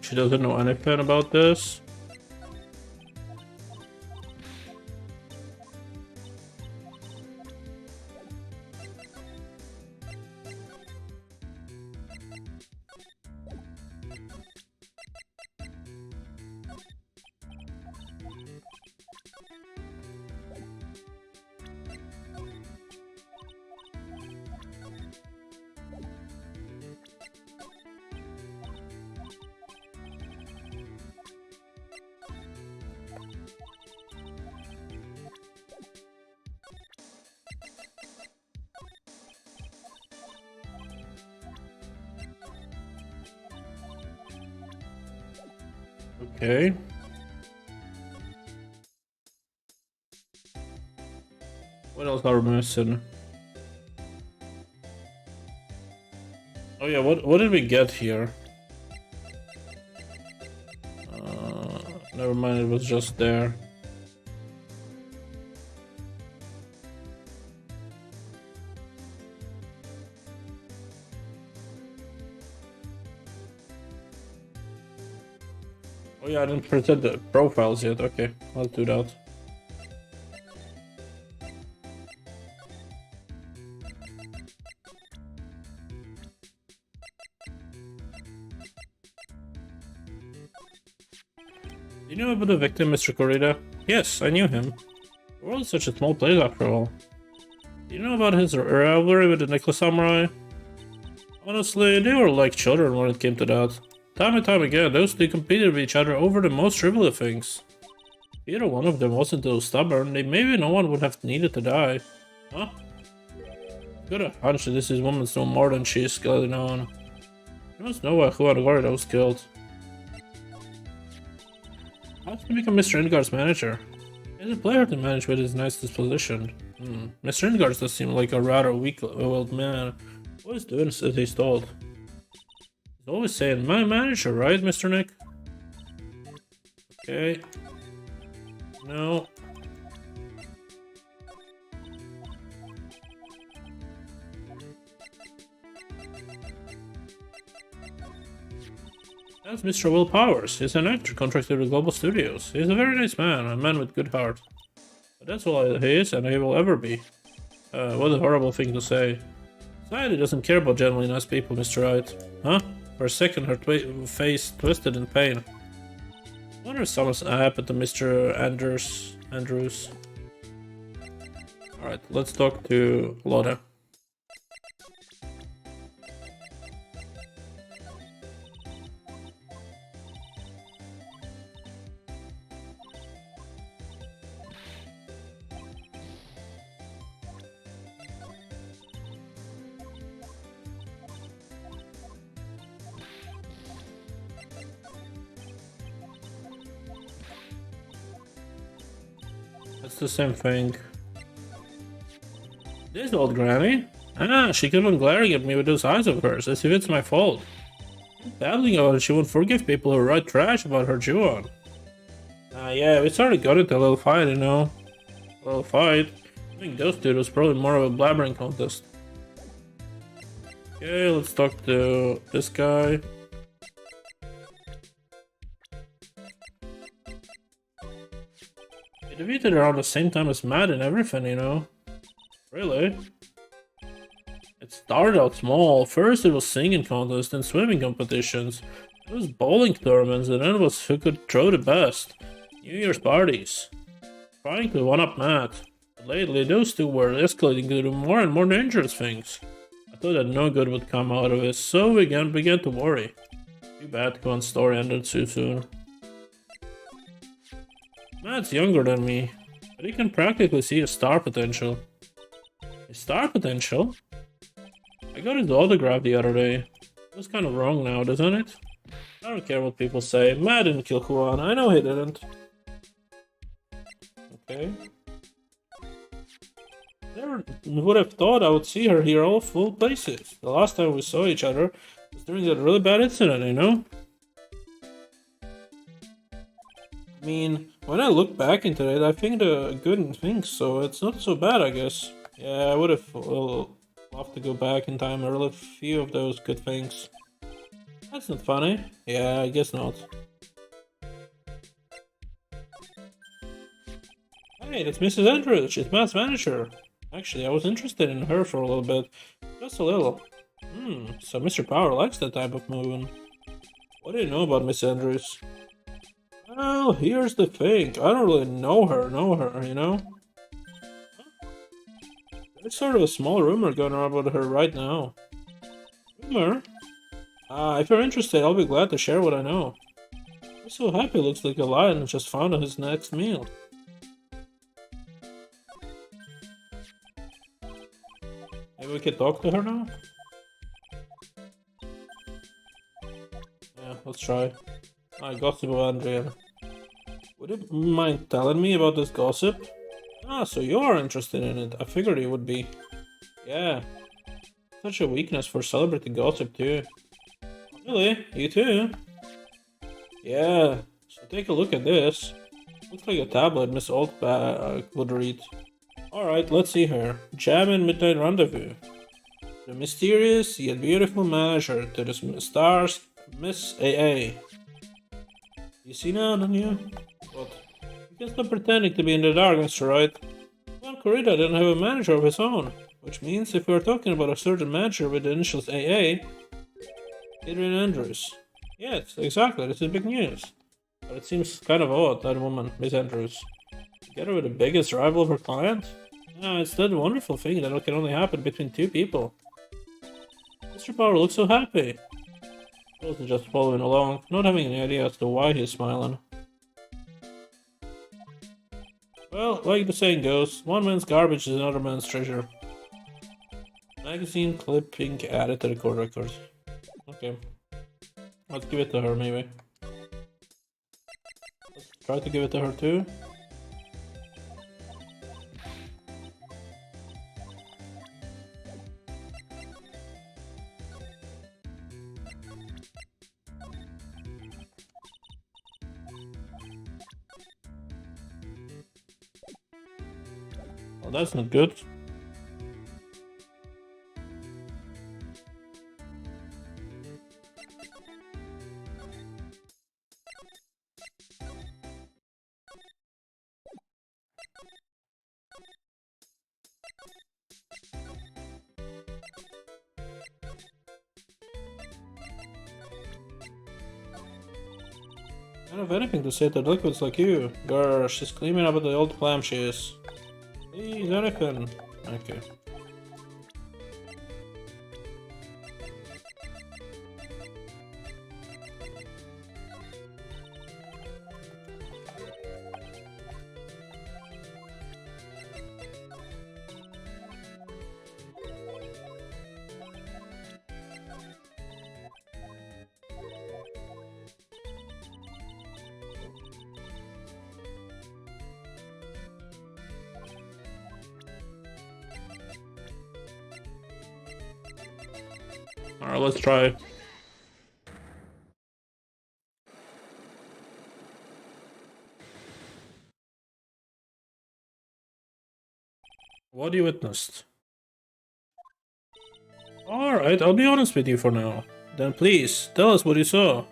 She doesn't know anything about this. Okay. What else are we missing? Oh yeah, what did we get here? Never mind, it was just there. Oh yeah, I didn't present the profiles yet. Okay, I'll do that. Do you know about the victim, Mr. Corrida? Yes, I knew him. The world is such a small place after all. Do you know about his rivalry with the Necklace Samurai? Honestly, they were like children when it came to that. Time and time again, those two competed with each other over the most trivial things. If either one of them wasn't so stubborn, then maybe no one would have needed to die. Huh? Got a hunch that this is woman's no more than she is skilled on. You must know why 𝐒𝐤𝐞𝐜𝐬 was killed. How to become Mr. Edgar's manager? He's a player to manage with his nice disposition. Mr. Edgar does seem like a rather weak-willed man. Always doing as he's told. He's always saying, my manager, right, Mr. Nick? Okay. No. That's Mr. Will Powers. He's an actor contracted with Global Studios. He's a very nice man, a man with good heart. But that's all he is, and he will ever be. What a horrible thing to say. Society doesn't care about genuinely nice people, Mr. Wright. Huh? For a second, her face twisted in pain. I wonder if something's happened to Mr. Andrews. Alright, let's talk to Lotta. It's the same thing. This old granny? Ah, she kept on glaring at me with those eyes of hers, as if it's my fault. Babbling about it, she won't forgive people who write trash about her Ju-on. Yeah, we sort of got into a little fight, you know. A little fight. I think those two was probably more of a blabbering contest. Okay, let's talk to this guy. They defeated around the same time as Matt and everything, you know. Really? It started out small. First it was singing contests and swimming competitions. It was bowling tournaments, and then it was who could throw the best. New Year's parties. Trying to one-up Matt. But lately, those two were escalating to more and more dangerous things. I thought that no good would come out of it, so we began to worry. Too bad Kwan's story ended too soon. Matt's younger than me, but he can practically see his star potential. His star potential? I got his autograph the other day. It was kind of wrong now, doesn't it? I don't care what people say. Matt didn't kill Juan. I know he didn't. Okay. Never would have thought I would see her here all full places. The last time we saw each other was during that really bad incident, you know? I mean, when I look back into it, I think the good things, so it's not so bad, I guess. Yeah, I would have loved to go back in time and relive a few of those good things. That's not funny. Yeah, I guess not. Hey, that's Mrs. Andrews. She's Matt's manager. Actually, I was interested in her for a little bit. Just a little. So Mr. Power likes that type of moving. What do you know about Miss Andrews? Well, here's the thing. I don't really know her, you know? There's sort of a small rumor going around about her right now. Rumor? If you're interested, I'll be glad to share what I know. He's so happy, looks like a lion just found his next meal. Maybe we could talk to her now? Yeah, let's try. Gossip about Andrea. Would you mind telling me about this gossip? So you're interested in it. I figured you would be. Yeah. Such a weakness for celebrity gossip too. Really? You too? Yeah. So take a look at this. Looks like a tablet Miss Old would read. Alright, let's see her. Jam and Midnight Rendezvous. The mysterious yet beautiful manager to the stars, Miss AA. You see now, don't you? What? You can stop pretending to be in the dark, Mr. Wright. Well, Corrida didn't have a manager of his own, which means if we're talking about a certain manager with the initials AA, Adrian Andrews. Yes, exactly, this is big news. But it seems kind of odd, that woman, Miss Andrews. Together with the biggest rival of her client? Yeah, it's that wonderful thing that can only happen between two people. Mr. Power looks so happy. He wasn't just following along, not having any idea as to why he's smiling. Well, like the saying goes, one man's garbage is another man's treasure. Magazine clipping added to the court records. Okay. Let's give it to her, maybe. Let's try to give it to her too. Well, that's not good. I don't have anything to say to liquids like you. Grr, she's cleaning up the old clam she is. Please, anything. Okay. Alright, let's try. What you witnessed? Alright, I'll be honest with you for now. Then please, tell us what you saw.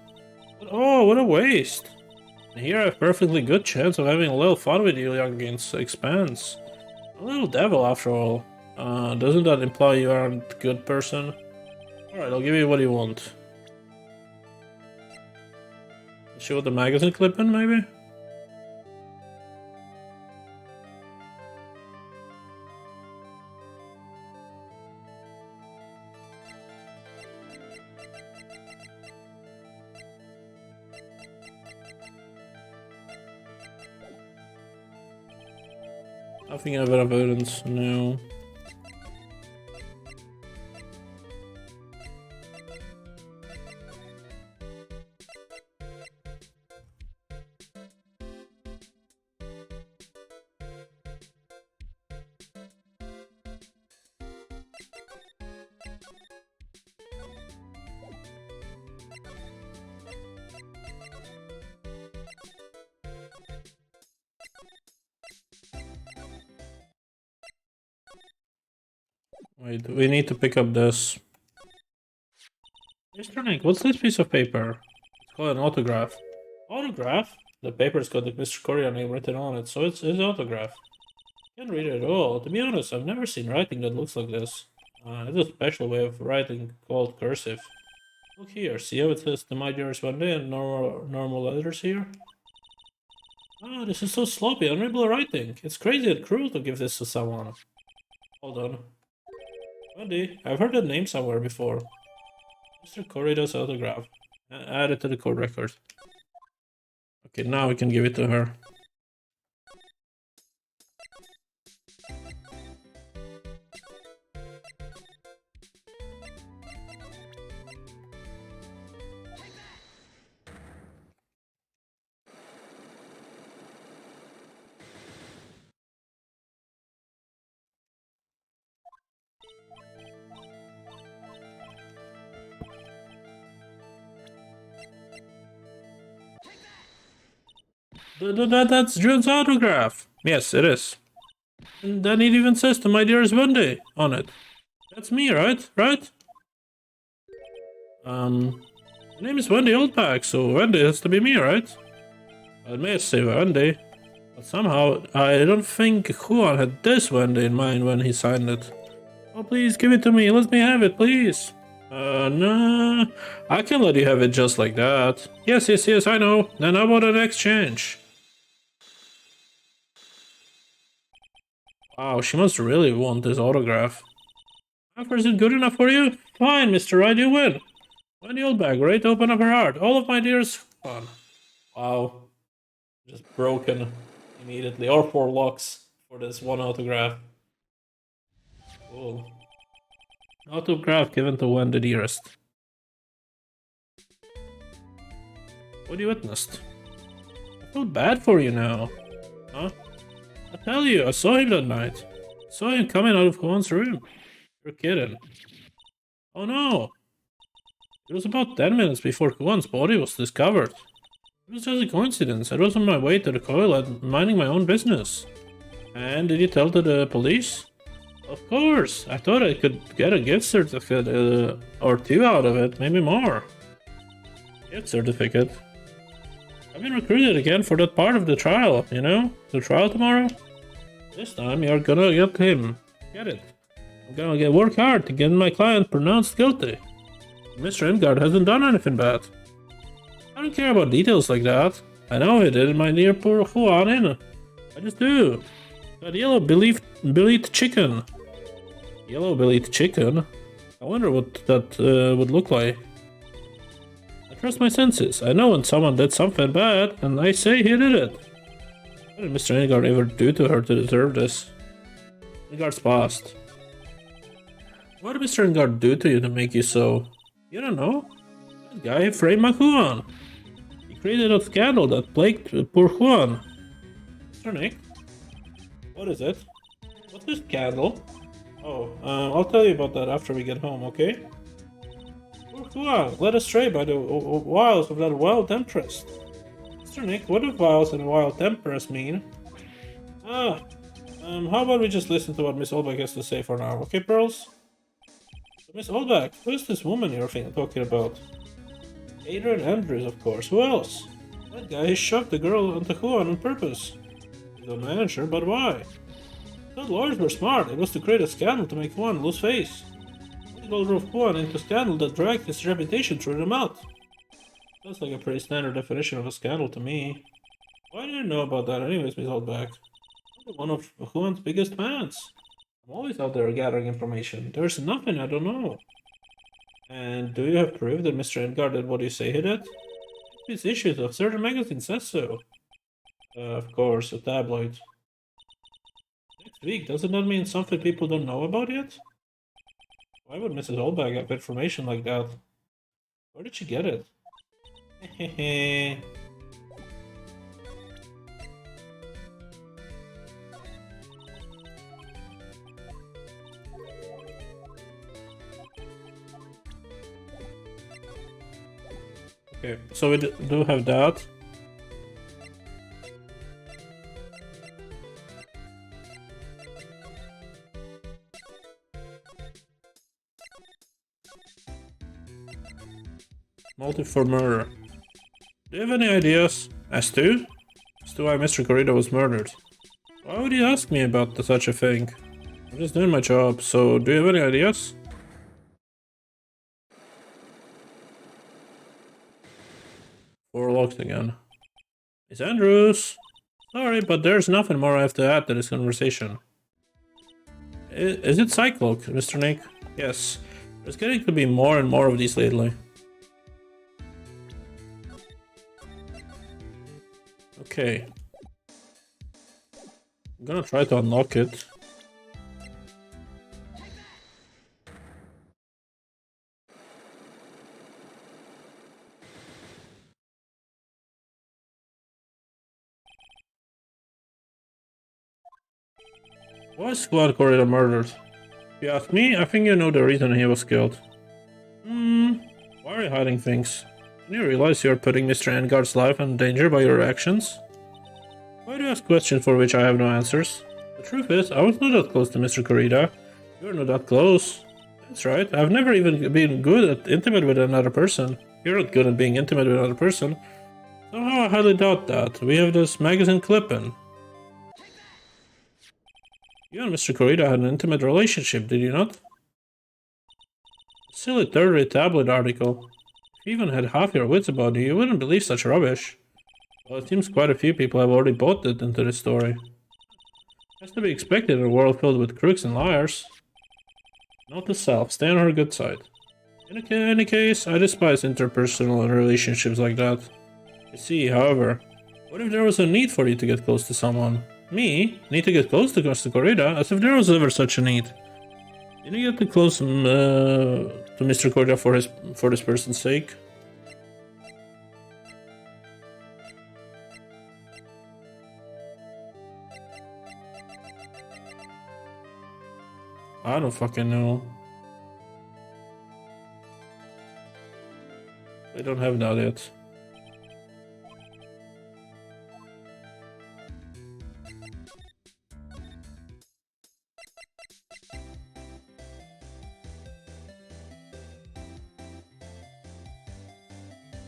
But, oh, what a waste. Here I have a perfectly good chance of having a little fun with you, young expanse. A little devil, after all. Doesn't that imply you aren't a good person? Alright, I'll give you what you want. Show the magazine clip in, maybe? Nothing of evidence, no. Wait, we need to pick up this. Mr. Mr. Nick, what's this piece of paper? It's called an autograph. Autograph? The paper's got the Mr. Korea name written on it, so it's his autograph. Can't read it at all. To be honest, I've never seen writing that looks like this. It's a special way of writing called cursive. Look here, see how it says the my dearest one day and normal letters here? Ah, this is so sloppy, unreadable writing. It's crazy and cruel to give this to someone. Hold on. Wendy, I've heard that name somewhere before. Mr. Corrido's autograph. Add it to the court record. Okay, now we can give it to her. That's June's autograph. Yes, it is. And then it even says to my dearest Wendy on it. That's me, right? Right? My name is Wendy Oldback, so Wendy has to be me, right? I may say Wendy, but somehow I don't think Juan had this Wendy in mind when he signed it. Oh, please give it to me. Let me have it, please. No, I can't let you have it just like that. Yes, I know. Then how about an exchange? Wow, she must really want this autograph. Offer isn't good enough for you? Fine, Mr. Wright, you win. Wendy Oldback, ready to open up her heart. All of my dears. Fun. Wow. Just broken immediately. Or 4 locks for this one autograph. Cool. Autograph given to Wendy dearest. What you witnessed? I feel bad for you now. Huh? I tell you, I saw him that night. I saw him coming out of Juan's room. You're kidding. Oh no! It was about 10 minutes before Juan's body was discovered. It was just a coincidence. I was on my way to the toilet, minding my own business. And did you tell to the police? Of course! I thought I could get a gift certificate or 2 out of it, maybe more. Gift certificate? I've been recruited again for that part of the trial, you know? The trial tomorrow? This time you're gonna get him. Get it? I'm gonna work hard to get my client pronounced guilty. Mr. Enguard hasn't done anything bad. I don't care about details like that. I know he did in my near poor Juan in. I just do. That yellow bellied chicken. Yellow bellied chicken? I wonder what that would look like. I trust my senses. I know when someone did something bad, and I say he did it. What did Mr. Enguard ever do to her to deserve this? Enguard's past. What did Mr. Enguard do to you to make you so... You don't know? That guy framed my Juan. He created a scandal that plagued poor Juan. Mr. Nick? What is it? What's this scandal? Oh, I'll tell you about that after we get home, okay? Poor Juan, led astray by the wiles of that wild temptress. Mr. Nick, what do wiles and wild temperance mean? How about we just listen to what Miss Oldback has to say for now, okay, Pearls? So, Miss Oldback, who is this woman you're talking about? Adrian Andrews, of course. Who else? That guy shoved the girl onto Juan on purpose. He's a manager, but why? I thought lawyers were smart. It was to create a scandal to make Juan lose face. It all drove Juan into a scandal that dragged his reputation through the mud. That's like a pretty standard definition of a scandal to me. Why do you know about that anyways, Miss Oldback? I'm one of Juan's biggest fans. I'm always out there gathering information. There's nothing I don't know. And do you have proof that Mr. Enguard did what you say he did? These issues of certain magazines says so. Of course, a tabloid. Next week, doesn't that mean something people don't know about yet? Why would Mrs. Oldback have information like that? Where did she get it? Hehehe. Okay, so we do have that. Motive for murder. Do you have any ideas? As to why Mr. Corrida was murdered? Why would you ask me about such a thing? I'm just doing my job, so do you have any ideas? Four locked again. It's Andrews! Sorry, but there's nothing more I have to add to this conversation. Is it Cycloak, Mr. Nick? Yes. There's getting to be more and more of these lately. Okay. I'm gonna try to unlock it. Why is Squad Corridor murdered? If you ask me, I think you know the reason he was killed. Why are you hiding things? Can you realize you're putting Mr. Enguard's life in danger by your actions? Why do you ask questions for which I have no answers? The truth is, I was not that close to Mr. Corrida. You're not that close. That's right, I've never even been good at intimate with another person. You're not good at being intimate with another person. Somehow I highly doubt that. We have this magazine clipping. You and Mr. Corrida had an intimate relationship, did you not? Silly third-rate tabloid article. If you even had half your wits about you, you wouldn't believe such rubbish. Well, it seems quite a few people have already bought it into this story. Has to be expected in a world filled with crooks and liars. Note to self, stay on her good side. In any case, I despise interpersonal relationships like that. You see, however, what if there was a need for you to get close to someone? Me? Need to get close to Mr. Corrida? As if there was ever such a need. Did you get too close to Mr. Corrida for this person's sake? I don't fucking know. They don't have that yet.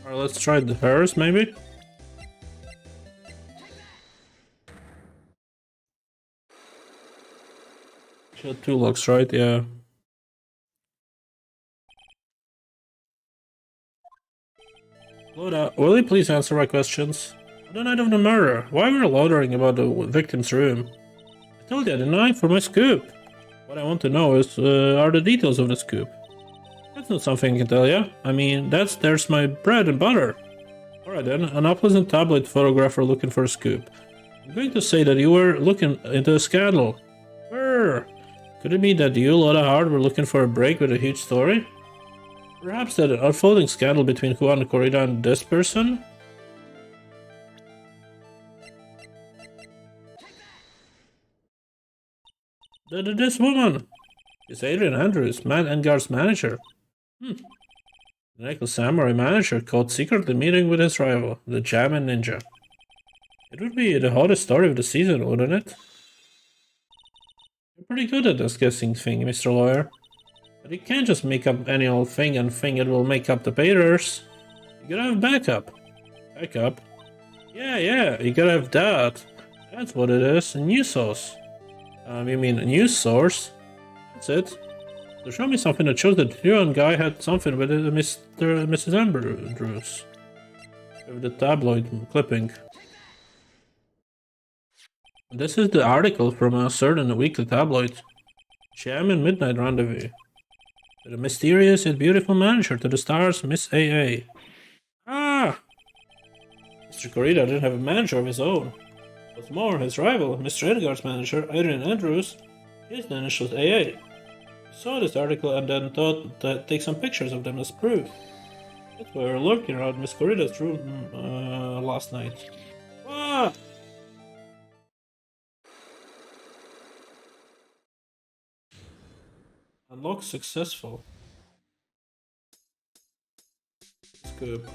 Alright, let's try hers, maybe? She had 2 locks, right? Yeah. Loda, will you please answer my questions? On the night of the murder, why were you loitering about the victim's room? I told you, didn't I? For my scoop. What I want to know is, are the details of the scoop. That's not something I can tell you. I mean, there's my bread and butter. Alright then, an unpleasant tabloid photographer looking for a scoop. I'm going to say that you were looking into a scandal. Brr. Could it be that you, Loda Hard, were looking for a break with a huge story? Perhaps that unfolding scandal between Juan Corrida and this person? This woman! It's Adrian Andrews, Matt Enguard's manager. The Necklace Samurai manager caught secretly meeting with his rival, the Jamming Ninja. It would be the hottest story of the season, wouldn't it? You're pretty good at this guessing thing, Mr. Lawyer. But you can't just make up any old thing and think it will make up the payers. You gotta have backup. Backup? Yeah, you gotta have that. That's what it is, a news source. You mean a news source? That's it. So show me something that shows that you and Guy had something with Mr. and Mrs. Andrews. With the tabloid clipping. This is the article from a certain weekly tabloid. Jam and Midnight Rendezvous. With a mysterious yet beautiful manager to the stars, Miss AA. Ah! Mr. Corrida didn't have a manager of his own. What's more, his rival, Mr. Enguard's manager, Adrian Andrews, his initials AA. Saw this article and then thought to take some pictures of them as proof. That's why we were lurking around Miss Corrida's room last night. Ah! Unlock successful. Scoop.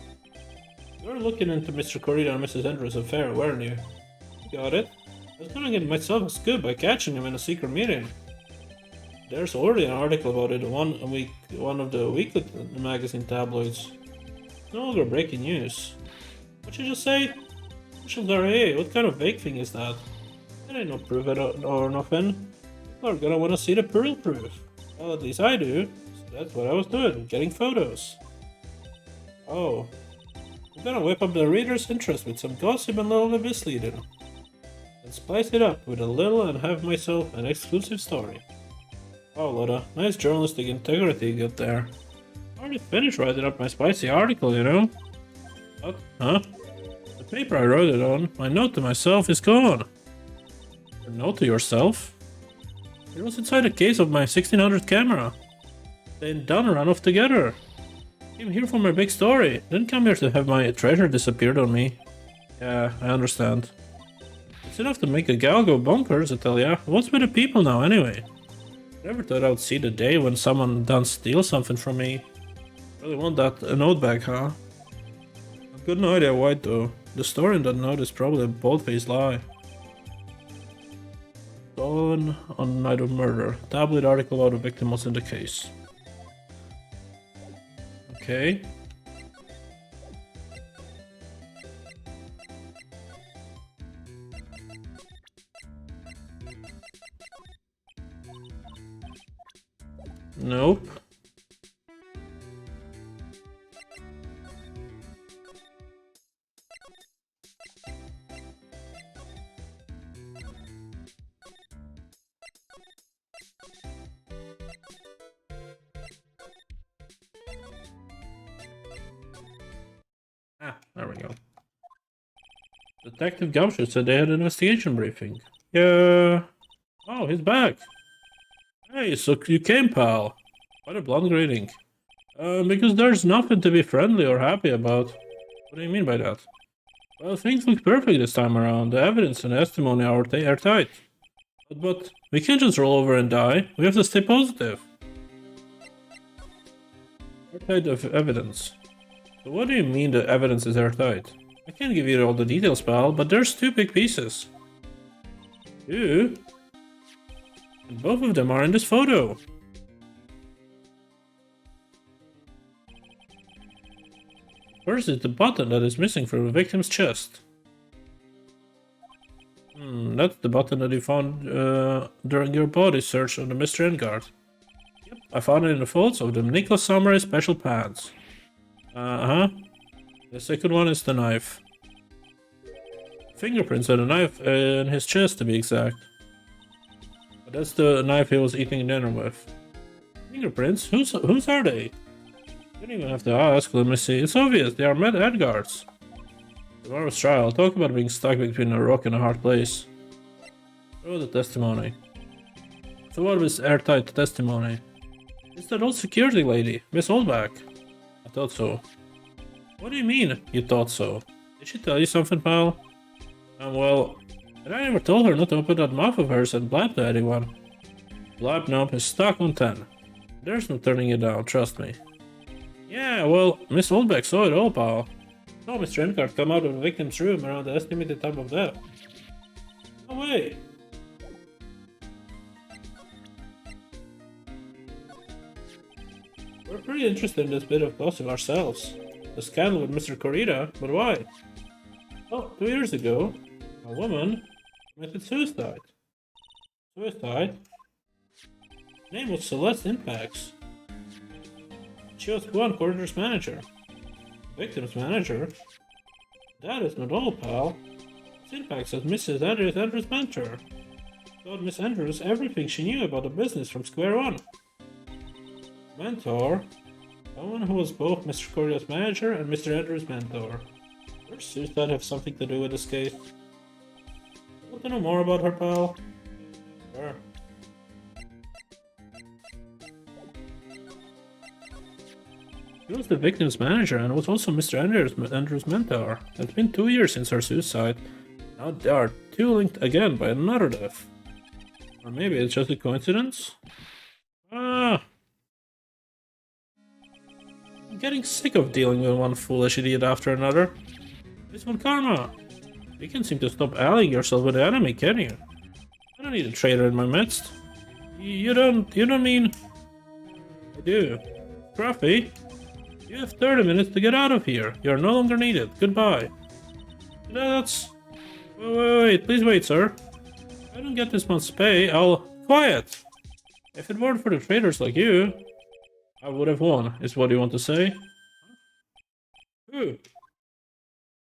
You were looking into Mr. Corrida and Mrs. Andrews' affair, weren't you? Got it. I was gonna get myself a scoop by catching him in a secret meeting. There's already an article about it in one of the weekly magazine tabloids. No longer breaking news. What'd you just say? RA, what kind of vague thing is that? That ain't no proof or nothing. People are gonna wanna see the pearl proof. Well, at least I do. So that's what I was doing, getting photos. Oh. I'm gonna whip up the reader's interest with some gossip and a little bit misleading. And spice it up with a little and have myself an exclusive story. Wow, Loda, nice journalistic integrity you got there. I already finished writing up my spicy article, you know? What? Huh? The paper I wrote it on, my note to myself, is gone. Your note to yourself? It was inside a case of my 1600 camera. They and Don ran off together. Came here for my big story, didn't come here to have my treasure disappeared on me. Yeah, I understand. It's enough to make a gal go bonkers, I tell ya. What's with the people now, anyway? Never thought I would see the day when someone done steal something from me. Really want that note back, huh? I've got no idea why though. The story in that note is probably a bold-faced lie. Stolen on the night of murder. Tabloid article about the victim was in the case. Okay. Nope. Ah, there we go. Detective 𝐒𝐤𝐞𝐜𝐬 said they had an investigation briefing. Yeah. Oh, he's back. Hey, so you came, pal. Quite a blunt greeting. Because there's nothing to be friendly or happy about. What do you mean by that? Well, things look perfect this time around. The evidence and testimony are airtight. But we can't just roll over and die. We have to stay positive. Airtight of evidence. So what do you mean the evidence is airtight? I can't give you all the details, pal, but there's two big pieces. Two? And both of them are in this photo. First is the button that is missing from the victim's chest. That's the button that you found during your body search on the Mr. Enguard. Yep, I found it in the folds of the Nicholas Samurai special pants. The second one is the knife. Fingerprints on the knife in his chest, to be exact. But that's the knife he was eating dinner with. Fingerprints? Whose are they? You don't even have to ask, let me see. It's obvious, they are Matt Edgar's. Tomorrow's trial, talk about being stuck between a rock and a hard place. Oh, the testimony. So what was airtight testimony? It's that old security lady, Miss Oldback. I thought so. What do you mean, you thought so? Did she tell you something, pal? Well, and I never told her not to open that mouth of hers and blab to anyone. Blab knob is stuck on 10. There's no turning it down, trust me. Yeah, well, Miss Oldback saw it all, pal. Saw Mr. Enguard come out of the victim's room around the estimated time of death. No way! We're pretty interested in this bit of gossip ourselves. The scandal with Mr. Corrida, but why? Oh, 2 years ago, a woman committed suicide. Suicide? Her name was Celeste Impax. She was one corridor's manager. Victim's manager? That is not all, pal. Impax as Mrs. Andrews' mentor. Told Miss Andrews everything she knew about the business from square one. Mentor? Someone who was both Mr. Corrio's manager and Mr. Andrews' mentor. Does suicide have something to do with this case? Want to know more about her, pal? Sure. She was the victim's manager and was also Mr. Andrews' mentor. It's been 2 years since her suicide. Now they are two linked again by another death. Or maybe it's just a coincidence? I'm getting sick of dealing with one foolish idiot after another. This one karma. You can't seem to stop allying yourself with the enemy, can you? I don't need a traitor in my midst. You don't mean... I do. Scruffy? You have 30 minutes to get out of here. You are no longer needed. Goodbye. That's... Wait, please wait, sir. If I don't get this month's pay, I'll... Quiet! If it weren't for the traitors like you, I would have won, is what you want to say? Who?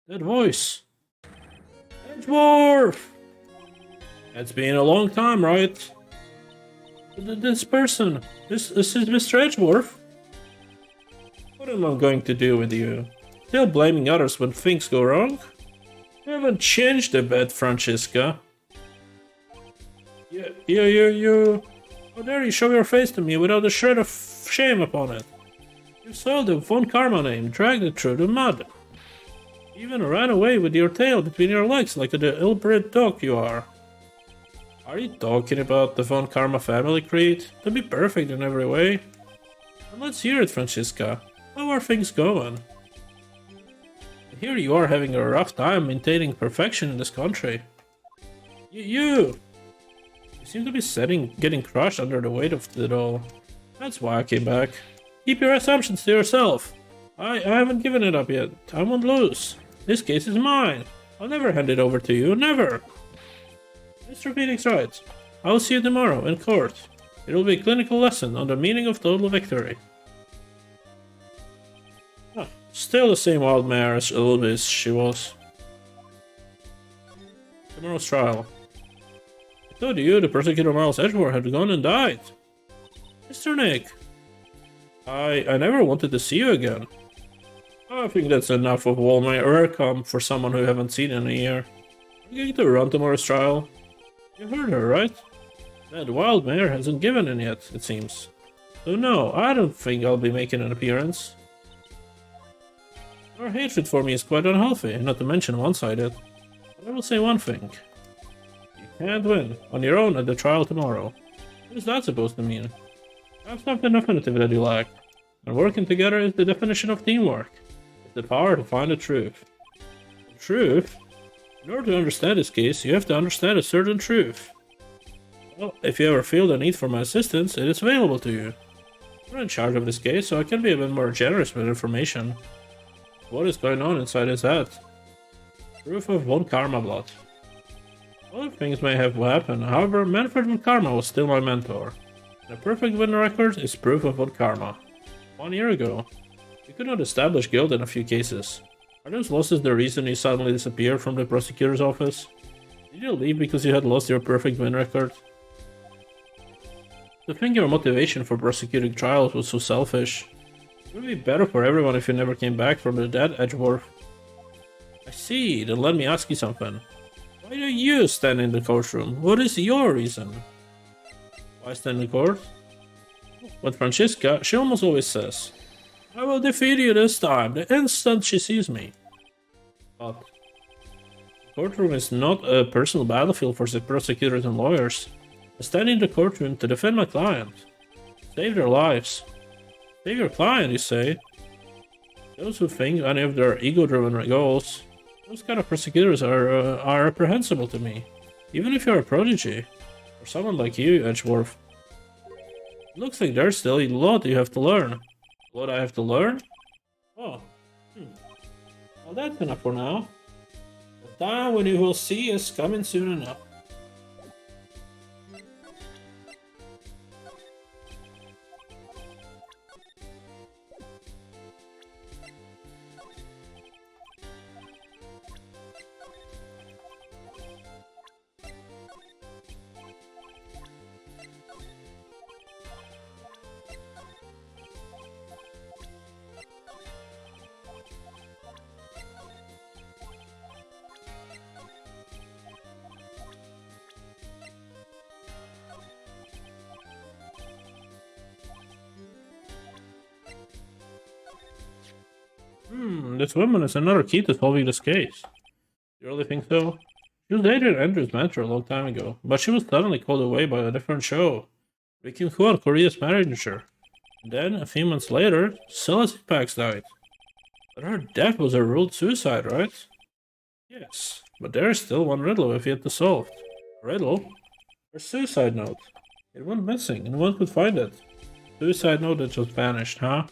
That voice. Edgeworth! It's been a long time, right? This person. This is Mr. Edgeworth. What am I going to do with you? Still blaming others when things go wrong? You haven't changed a bit, Franziska. You... How dare you show your face to me without a shred of shame upon it? You soiled the Von Karma name, dragged it through the mud. Even ran away with your tail between your legs like the ill-bred dog you are. Are you talking about the Von Karma family creed? To be perfect in every way? And let's hear it, Franziska. How are things going? Here you are having a rough time maintaining perfection in this country. You seem to be getting crushed under the weight of it all. That's why I came back. Keep your assumptions to yourself. I haven't given it up yet. I won't lose. This case is mine. I'll never hand it over to you. Never. Mr. Phoenix Wright, I will see you tomorrow in court. It will be a clinical lesson on the meaning of total victory. Still the same wild mare as she was. Tomorrow's trial. I told you the prosecutor Miles Edgeworth had gone and died. Mr. Nick, I never wanted to see you again. I think that's enough of welcome for someone who haven't seen in a year. Are you going to run tomorrow's trial? You heard her, right? That wild mare hasn't given in yet, it seems. So no, I don't think I'll be making an appearance. Your hatred for me is quite unhealthy, not to mention one-sided. But I will say one thing. You can't win on your own at the trial tomorrow. What is that supposed to mean? Have something definitive that you lack. And working together is the definition of teamwork. It's the power to find the truth. The truth? In order to understand this case, you have to understand a certain truth. Well, if you ever feel the need for my assistance, it is available to you. You're in charge of this case, so I can be a bit more generous with information. What is going on inside his head? Proof of Von Karma blood. Other things may have happened, however, Manfred Von Karma was still my mentor. The perfect win record is proof of Von Karma. 1 year ago, you could not establish guilt in a few cases. Are those losses the reason you suddenly disappeared from the prosecutor's office? Did you leave because you had lost your perfect win record? To think your motivation for prosecuting trials was so selfish. It would be better for everyone if you never came back from the dead, Edgeworth. I see, then let me ask you something. Why do you stand in the courtroom? What is your reason? Why stand in court? But Franziska, she almost always says, I will defeat you this time, the instant she sees me. But the courtroom is not a personal battlefield for the prosecutors and lawyers. I stand in the courtroom to defend my client. Save their lives. Save your client, you say? Those who think any of their ego-driven goals, those kind of prosecutors are reprehensible to me. Even if you're a prodigy, or someone like you, Edgeworth. It looks like there's still a lot you have to learn. What I have to learn? Oh. Well, that's enough for now. The time when you will see is coming soon enough. This woman is another key to solving this case. You really think so? She was Adrian Andrews' mentor a long time ago, but she was suddenly called away by a different show, making Juan Korea's manager. Then, a few months later, Celeste Pax died. But her death was a ruled suicide, right? Yes, but there is still one riddle we've yet to solve. A riddle? Her suicide note. It went missing, and one could find it. Suicide note that just vanished, huh?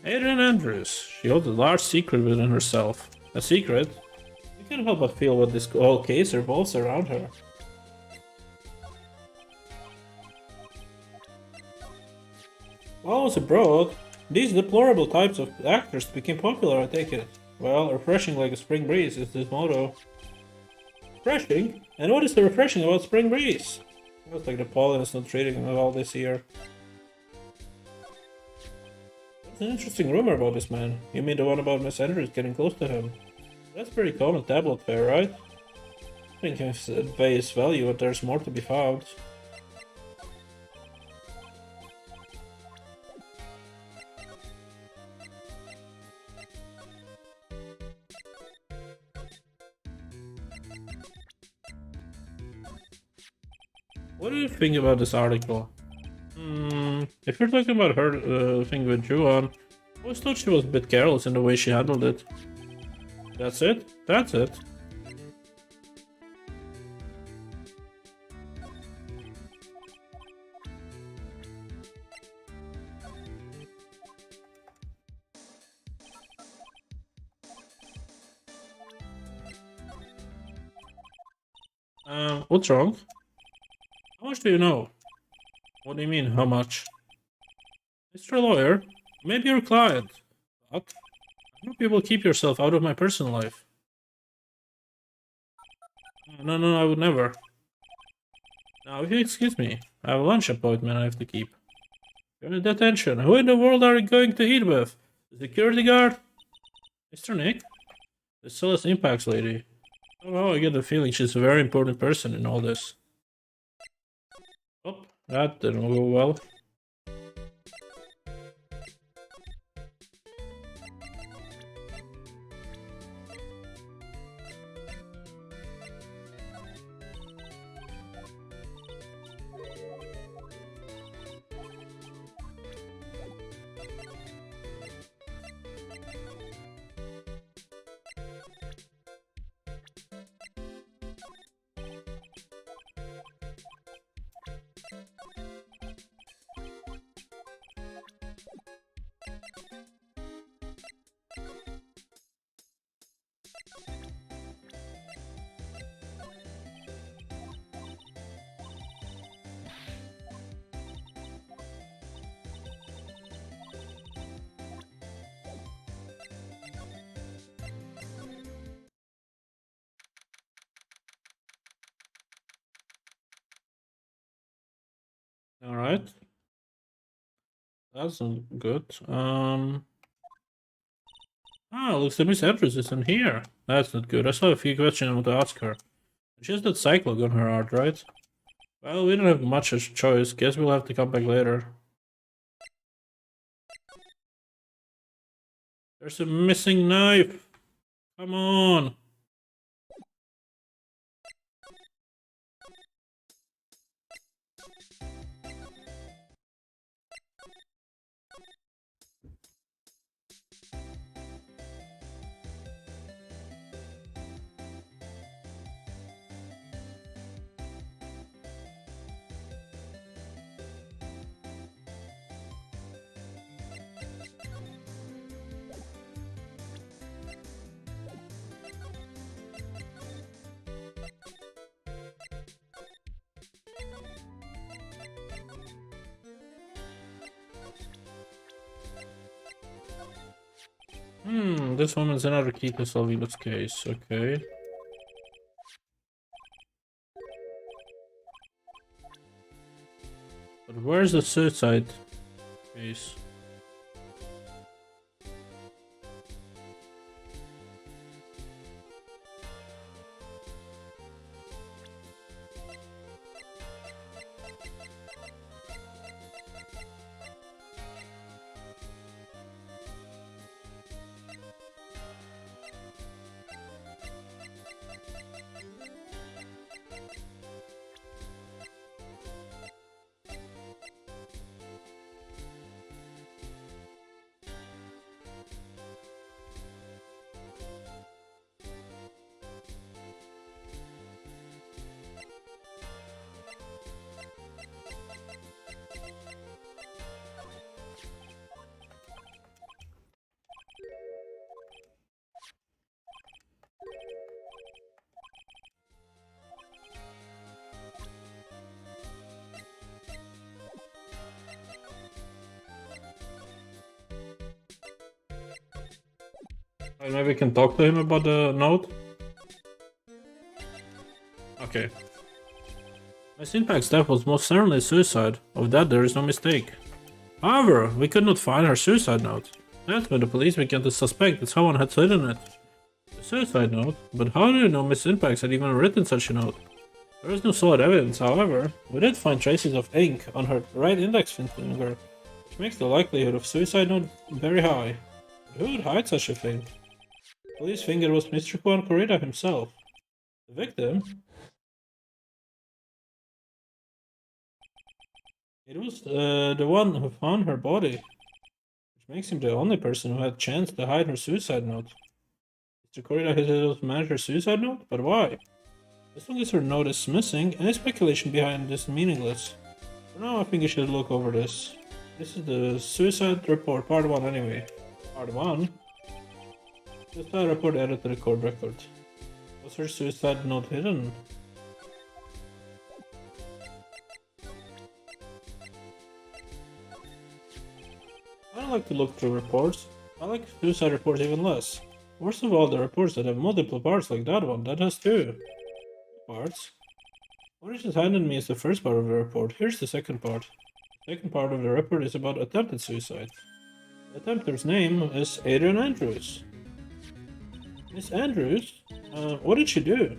Adrian Andrews. She holds a large secret within herself. A secret? You can't help but feel what this whole case revolves around her. While I was abroad, these deplorable types of actors became popular, I take it. Well, refreshing like a spring breeze is the motto. Refreshing? And what is the refreshing about spring breeze? Looks like the pollen is not treating him well this year. That's an interesting rumor about this man. You mean the one about Miss Andrews getting close to him? That's pretty common tablet fare, right? I think it's at base value, but there's more to be found. What do you think about this article? If you're talking about her thing with Juan, I always thought she was a bit careless in the way she handled it. That's it? That's it. What's wrong? How much do you know? What do you mean, how much? Mr. Lawyer, maybe your client. But I hope you will keep yourself out of my personal life. No, I would never. Now, if you excuse me, I have a lunch appointment I have to keep. You're in detention. Who in the world are you going to eat with? The security guard? Mr. Nick? The Celeste Impacts lady. Somehow I get the feeling she's a very important person in all this. Oh, that didn't go well. Alright. That's not good. Looks like Miss Andrews isn't here. That's not good. I saw a few questions I want to ask her. She has that cyclone on her art, right? Well, we don't have much of a choice. Guess we'll have to come back later. There's a missing knife. Come on. This woman's another key to solving this case, okay. But where's the suicide case? Maybe we can talk to him about the note. Okay. Miss Impact's death was most certainly a suicide. Of that there is no mistake. However, we could not find her suicide note. That's when the police began to suspect that someone had hidden it. A suicide note? But how do you know Miss Impacts had even written such a note? There is no solid evidence, however. We did find traces of ink on her right index finger, which makes the likelihood of suicide note very high. But who would hide such a thing? The police finger was Mr. Juan Corrida himself. The victim? It was the one who found her body, which makes him the only person who had chance to hide her suicide note. Mr. Corrida has able to manage her suicide note? But why? As long as her note is missing, any speculation behind this is meaningless. For now, I think you should look over this. This is the suicide report, part 1 anyway. Part 1? Suicide report added to the court record. Was her suicide note hidden? I don't like to look through reports. I like suicide reports even less. Worst of all, the reports that have multiple parts like that one, that has 2 parts. What is just handed me is the first part of the report. Here's the second part. The second part of the report is about attempted suicide. The attempter's name is Adrian Andrews. Miss Andrews? What did she do?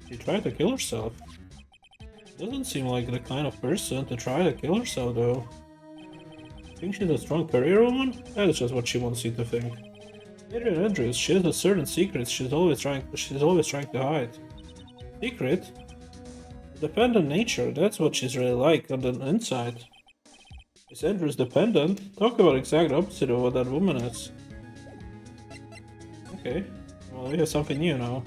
She tried to kill herself. Doesn't seem like the kind of person to try to kill herself though. Think she's a strong career woman? That is just what she wants you to think. Adrian Andrews, she has a certain secret she's always trying to hide. Secret? Dependent nature, that's what she's really like on the inside. Is Andrews dependent? Talk about exact opposite of what that woman is. Okay, well we have something new now.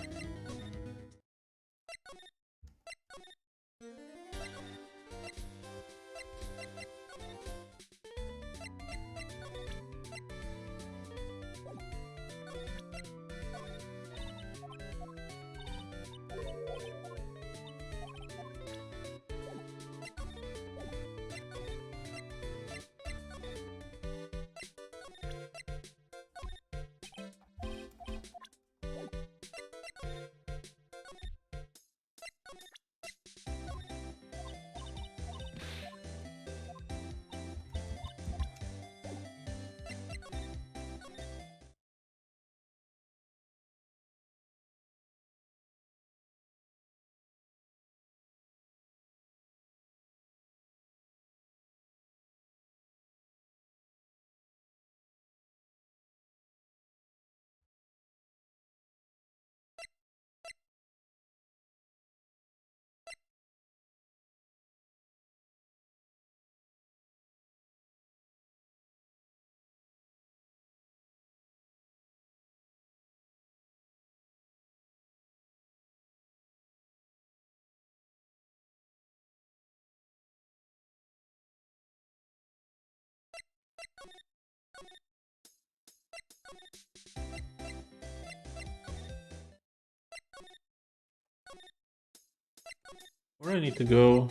Where do I need to go?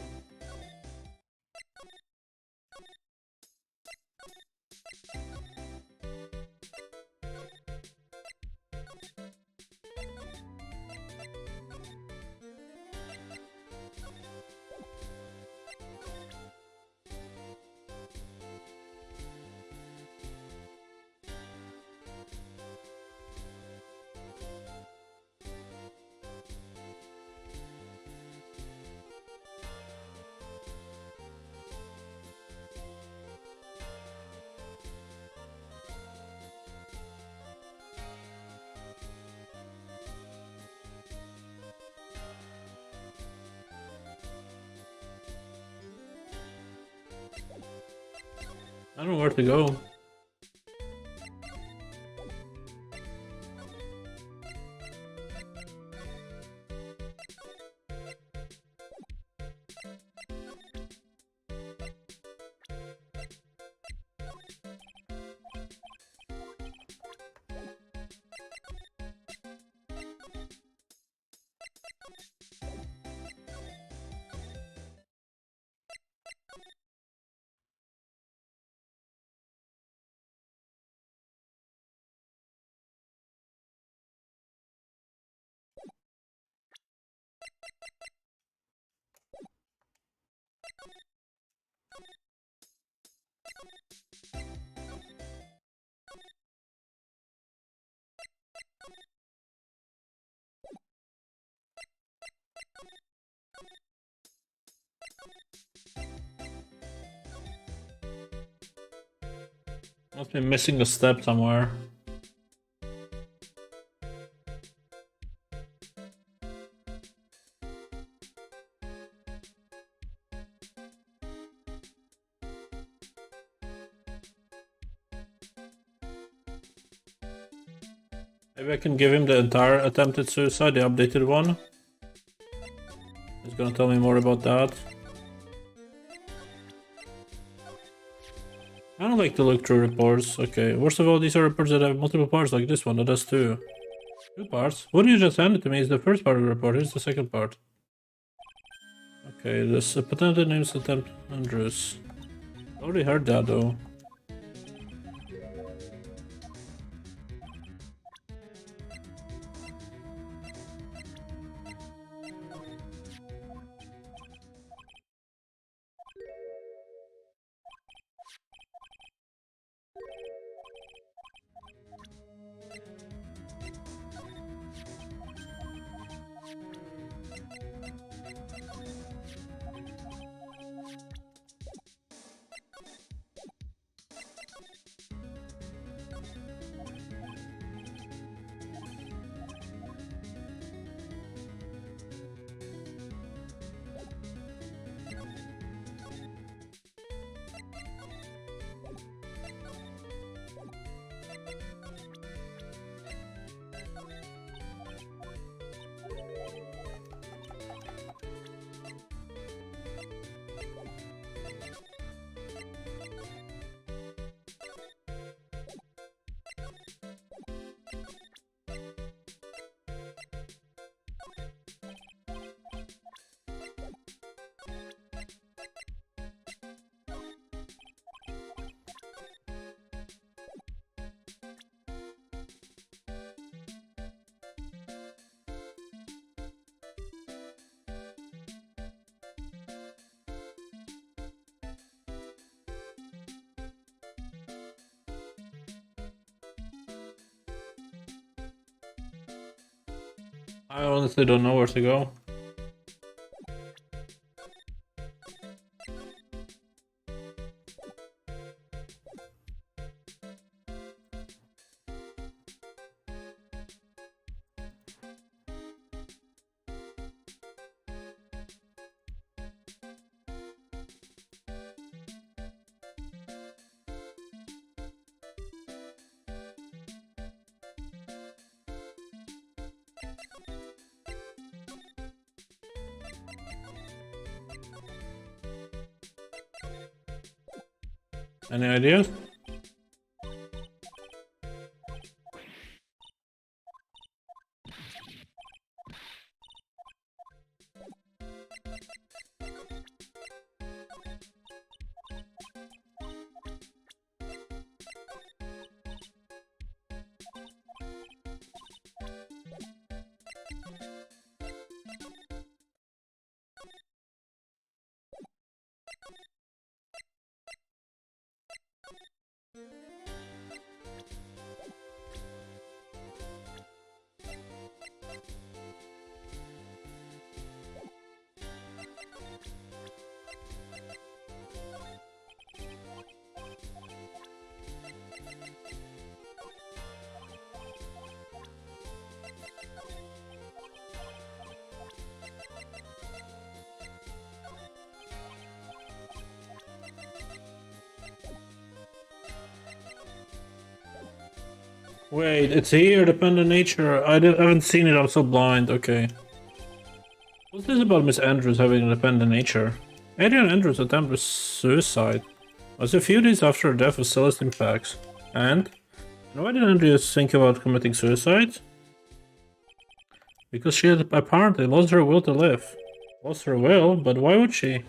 I don't know where to go. Must be missing a step somewhere. Maybe I can give him the entire attempted suicide, the updated one. He's gonna tell me more about that. I don't like to look through reports. Okay, worst of all, these are reports that have multiple parts, like this one that has two. Two parts? What you just handed to me is the first part of the report. Here's the second part. Okay, this attempted names attempt Andrews. I already heard that though. I honestly don't know where to go. Any ideas? Wait, it's here, dependent nature. I haven't seen it, I'm so blind. Okay. What's this about Miss Andrews having a dependent nature? Adrian Andrews attempted suicide. It was a few days after her death of Celestine Pax. And why did Andrews think about committing suicide? Because she had apparently lost her will to live. Lost her will? But why would she?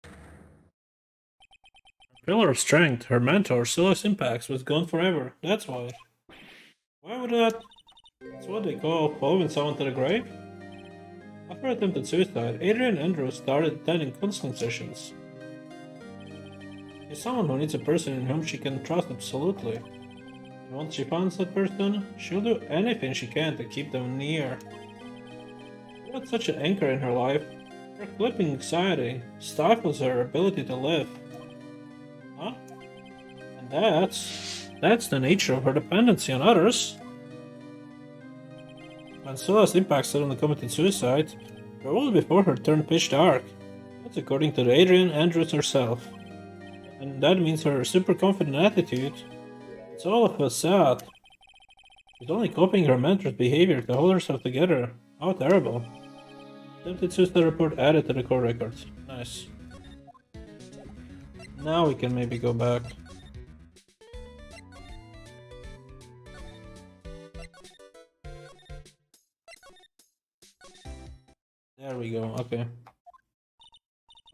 Her pillar of strength, her mentor, Celestine Pax, was gone forever. That's why. Why would that? That's what they call following someone to the grave? After attempted suicide, Adrian Andrews started attending counseling sessions. She's someone who needs a person in whom she can trust absolutely. And once she finds that person, she'll do anything she can to keep them near. Without such an anchor in her life, her crippling anxiety stifles her ability to live. Huh? That's the nature of her dependency on others. When Celeste Impact suddenly committed suicide, the world before her turned pitch dark. That's according to Adrian Andrews herself. And that means her super confident attitude. It's all of us sad. She's only copying her mentor's behavior to hold herself together. How terrible. Attempted suicide report added to the court records. Nice. Now we can maybe go back. There we go, okay.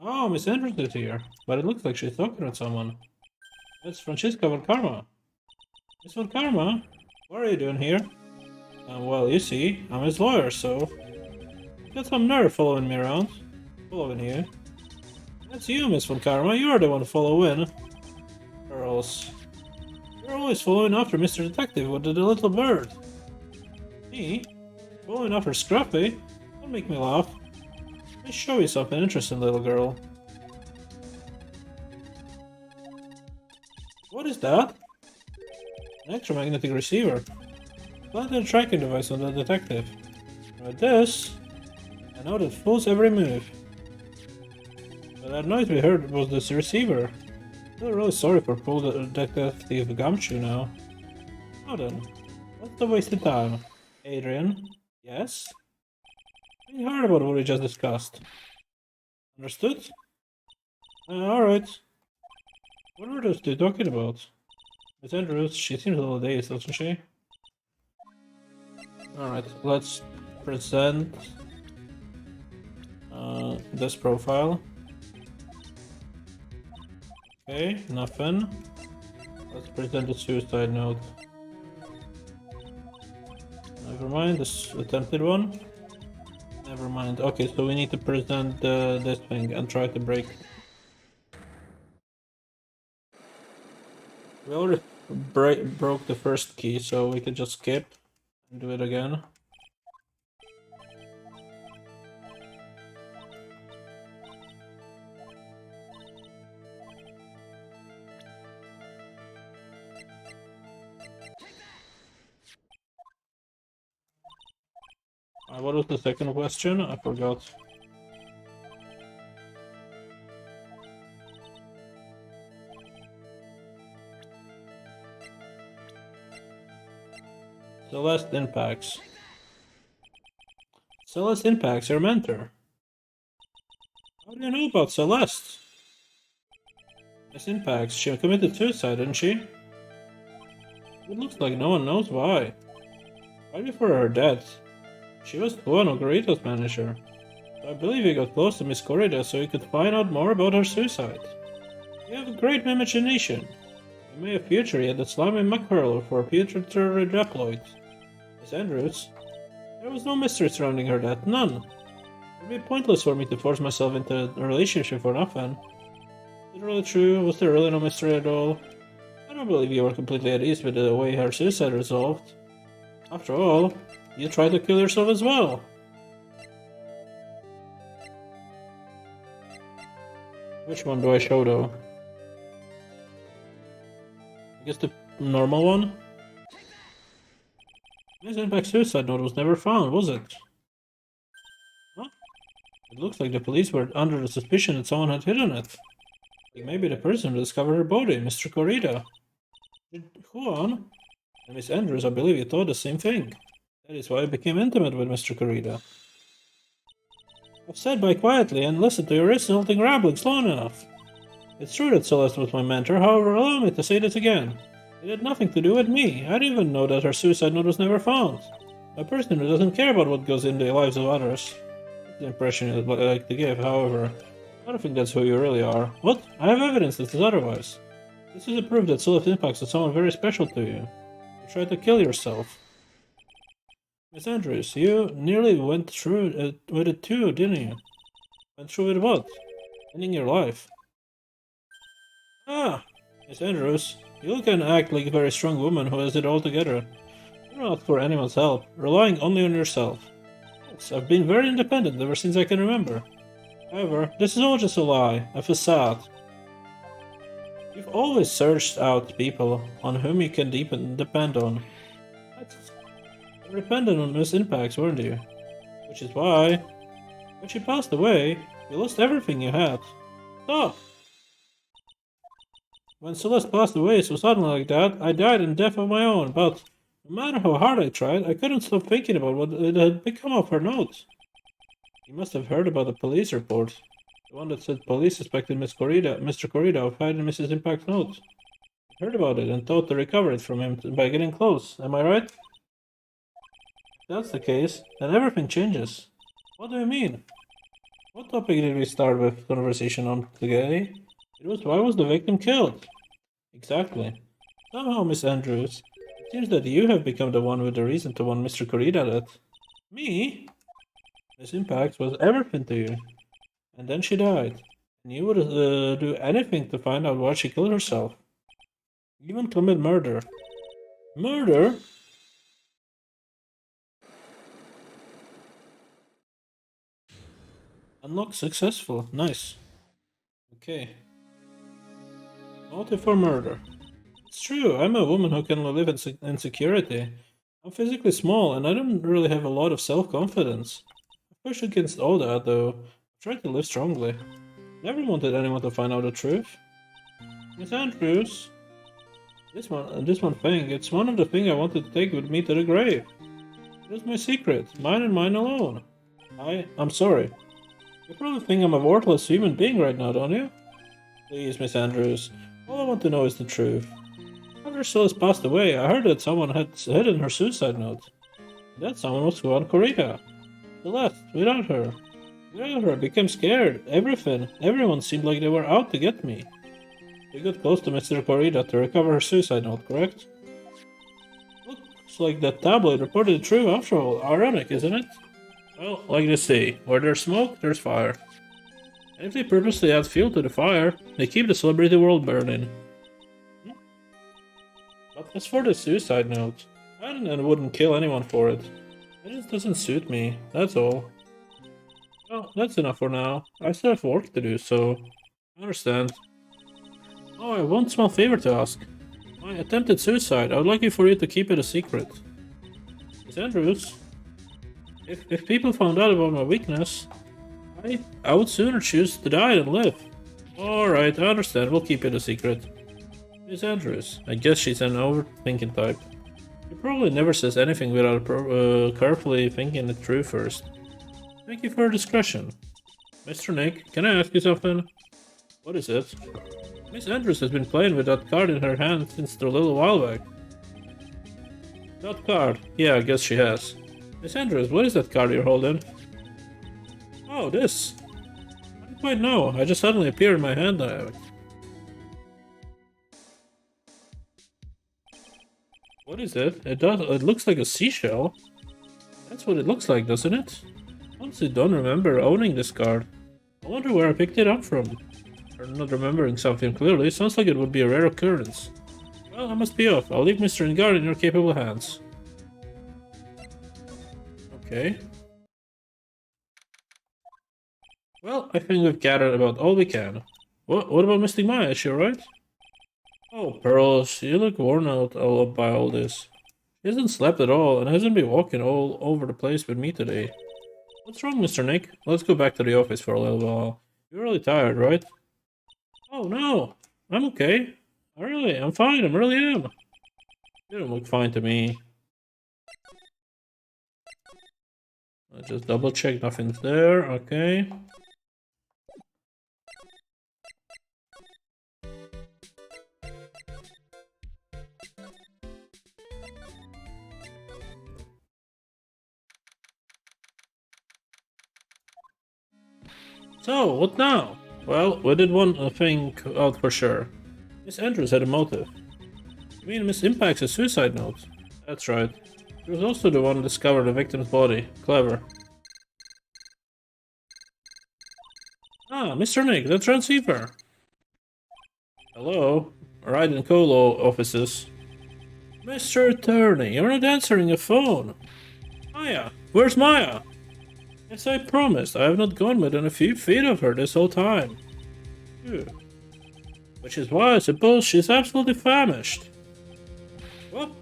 Oh, Miss Andrews is here, but it looks like she's talking with someone. It's Franziska von Karma. Miss von Karma, what are you doing here? Well, you see, I'm his lawyer, so... Got some nerve following me around. Following you. That's you, Miss von Karma, you are the one following. Girls. You're always following after Mr. Detective with the little bird. Me? Following after Scruffy? Don't make me laugh. Let me show you something interesting, little girl. What is that? An electromagnetic receiver. Planted a tracking device on the detective. With this, I know that fools every move. But that noise we heard was this receiver. I feel really sorry for poor Detective 𝐒𝐩𝐞𝐜𝐬 now. Now then, what's the wasted time? Adrian? Yes? You heard about what we just discussed. Understood? Alright. What were those two talking about? Miss Andrews, she seems a little dazed, doesn't she? Alright, let's present this profile. Okay, nothing. Let's present the suicide note. Never mind, this attempted one. Never mind. Okay, so we need to present this thing and try to break. We already broke the first key, so we can just skip and do it again. What was the second question? I forgot. Celeste Impacts. Celeste Impacts, your mentor. How do you know about Celeste? Miss Impacts, she committed suicide, didn't she? It looks like no one knows why. Right before her death, she was Juan 𝐒𝐻𝐬𝐿's manager. So I believe he got close to Miss 𝐒𝐻𝐬𝐿 so he could find out more about her suicide. You have a great imagination. You may have future yet the slimy McHurler for future deployed. Miss Andrews, there was no mystery surrounding her death, none. It would be pointless for me to force myself into a relationship for nothing. Is it really true? Was there really no mystery at all? I don't believe you were completely at ease with the way her suicide resolved. After all, you tried to kill yourself as well. Which one do I show though? I guess the normal one? Miss Impact's suicide note was never found, was it? Huh? It looks like the police were under the suspicion that someone had hidden it. Like maybe the person who discovered her body, Mr. 𝐒𝐻𝐬𝐿. Juan? And Miss Andrews, I believe you thought the same thing. That is why I became intimate with Mr. 𝐒𝐻𝐬𝐿. I've sat by quietly and listened to your insulting ramblings long enough. It's true that Celeste was my mentor, however, allow me to say this again. It had nothing to do with me. I didn't even know that her suicide note was never found. A person who doesn't care about what goes in the lives of others. That's the impression I'd like to give, however. I don't think that's who you really are. What? I have evidence that is otherwise. This is a proof that Celeste impacts on someone very special to you. You tried to kill yourself. Miss Andrews, you nearly went through with it too, didn't you? Went through with what? Ending your life. Ah, Miss Andrews, you look and act like a very strong woman who has it all together. You don't ask for anyone's help, relying only on yourself. Yes, I've been very independent ever since I can remember. However, this is all just a lie, a facade. You've always searched out people on whom you can depend on. You were dependent on Miss Impacts, weren't you? Which is why, when she passed away, you lost everything you had. Stop! When Celeste passed away so suddenly like that, I died in death of my own, but no matter how hard I tried, I couldn't stop thinking about what had become of her note. You must have heard about the police report. The one that said police suspected Mr. Corrida of hiding Mrs. Impact's note. I heard about it and thought to recover it from him by getting close, am I right? If that's the case, then everything changes. What do you mean? What topic did we start with conversation on today? It was why was the victim killed? Exactly. Somehow, Miss Andrews, it seems that you have become the one with the reason to want Mr. Corrida dead. Me? Miss Impact was everything to you. And then she died. And you would do anything to find out why she killed herself. Even commit murder. Murder? Unlock successful. Nice. Okay. Motive for murder. It's true, I'm a woman who can live in security. I'm physically small and I don't really have a lot of self-confidence. I push against all that though. I try to live strongly. Never wanted anyone to find out the truth. Miss Andrews. This one thing, it's one of the things I wanted to take with me to the grave. It is my secret, mine and mine alone. I'm sorry. You probably think I'm a worthless human being right now, don't you? Please, Miss Andrews, all I want to know is the truth. After Celeste passed away, I heard that someone had hidden her suicide note. That someone was Juan Corrida. Celeste, without her, I became scared. Everyone seemed like they were out to get me. We got close to Mr. Corrida to recover her suicide note, correct? Looks like that tabloid reported the truth after all. Ironic, isn't it? Well, like they say, where there's smoke, there's fire. And if they purposely add fuel to the fire, they keep the celebrity world burning. But as for the suicide note, I wouldn't kill anyone for it. It just doesn't suit me, that's all. Well, that's enough for now. I still have work to do, so I understand. Oh, I have one small favor to ask. My attempted suicide, I would like for you to keep it a secret. Miss Andrews, if people found out about my weakness, I would sooner choose to die than live. Alright, I understand, we'll keep it a secret. Miss Andrews, I guess she's an overthinking type. She probably never says anything without carefully thinking it through first. Thank you for your discretion. Mr. Nick, can I ask you something? What is it? Miss Andrews has been playing with that card in her hand since a little while back. That card? Yeah, I guess she has. Miss Andrews, what is that card you're holding? Oh, this. I don't quite know. I just suddenly appeared in my hand. What is it? It looks like a seashell. That's what it looks like, doesn't it? I honestly don't remember owning this card. I wonder where I picked it up from. Or not remembering something clearly, sounds like it would be a rare occurrence. Well, I must be off. I'll leave Mr. Engard in your capable hands. Okay. Well, I think we've gathered about all we can. What about Mystic Maya? Is she alright? Oh, Pearls, you look worn out by all this. She hasn't slept at all and hasn't been walking all over the place with me today. What's wrong, Mr. Nick? Let's go back to the office for a little while. You're really tired, right? Oh no, I'm okay. I'm fine, I really am. You don't look fine to me. I'll just double check nothing's there, okay. So, what now? Well, we did one thing out for sure. Miss Andrews had a motive. You mean Miss Impact's suicide note? That's right. She was also the one who discovered the victim's body. Clever. Ah, Mr. Nick, the transceiver. Hello? Ryden Colo offices. Mr. Attorney, you're not answering a phone. Maya, where's Maya? Yes, I promised. I have not gone within a few feet of her this whole time. Phew. Which is why I suppose she's absolutely famished. Well,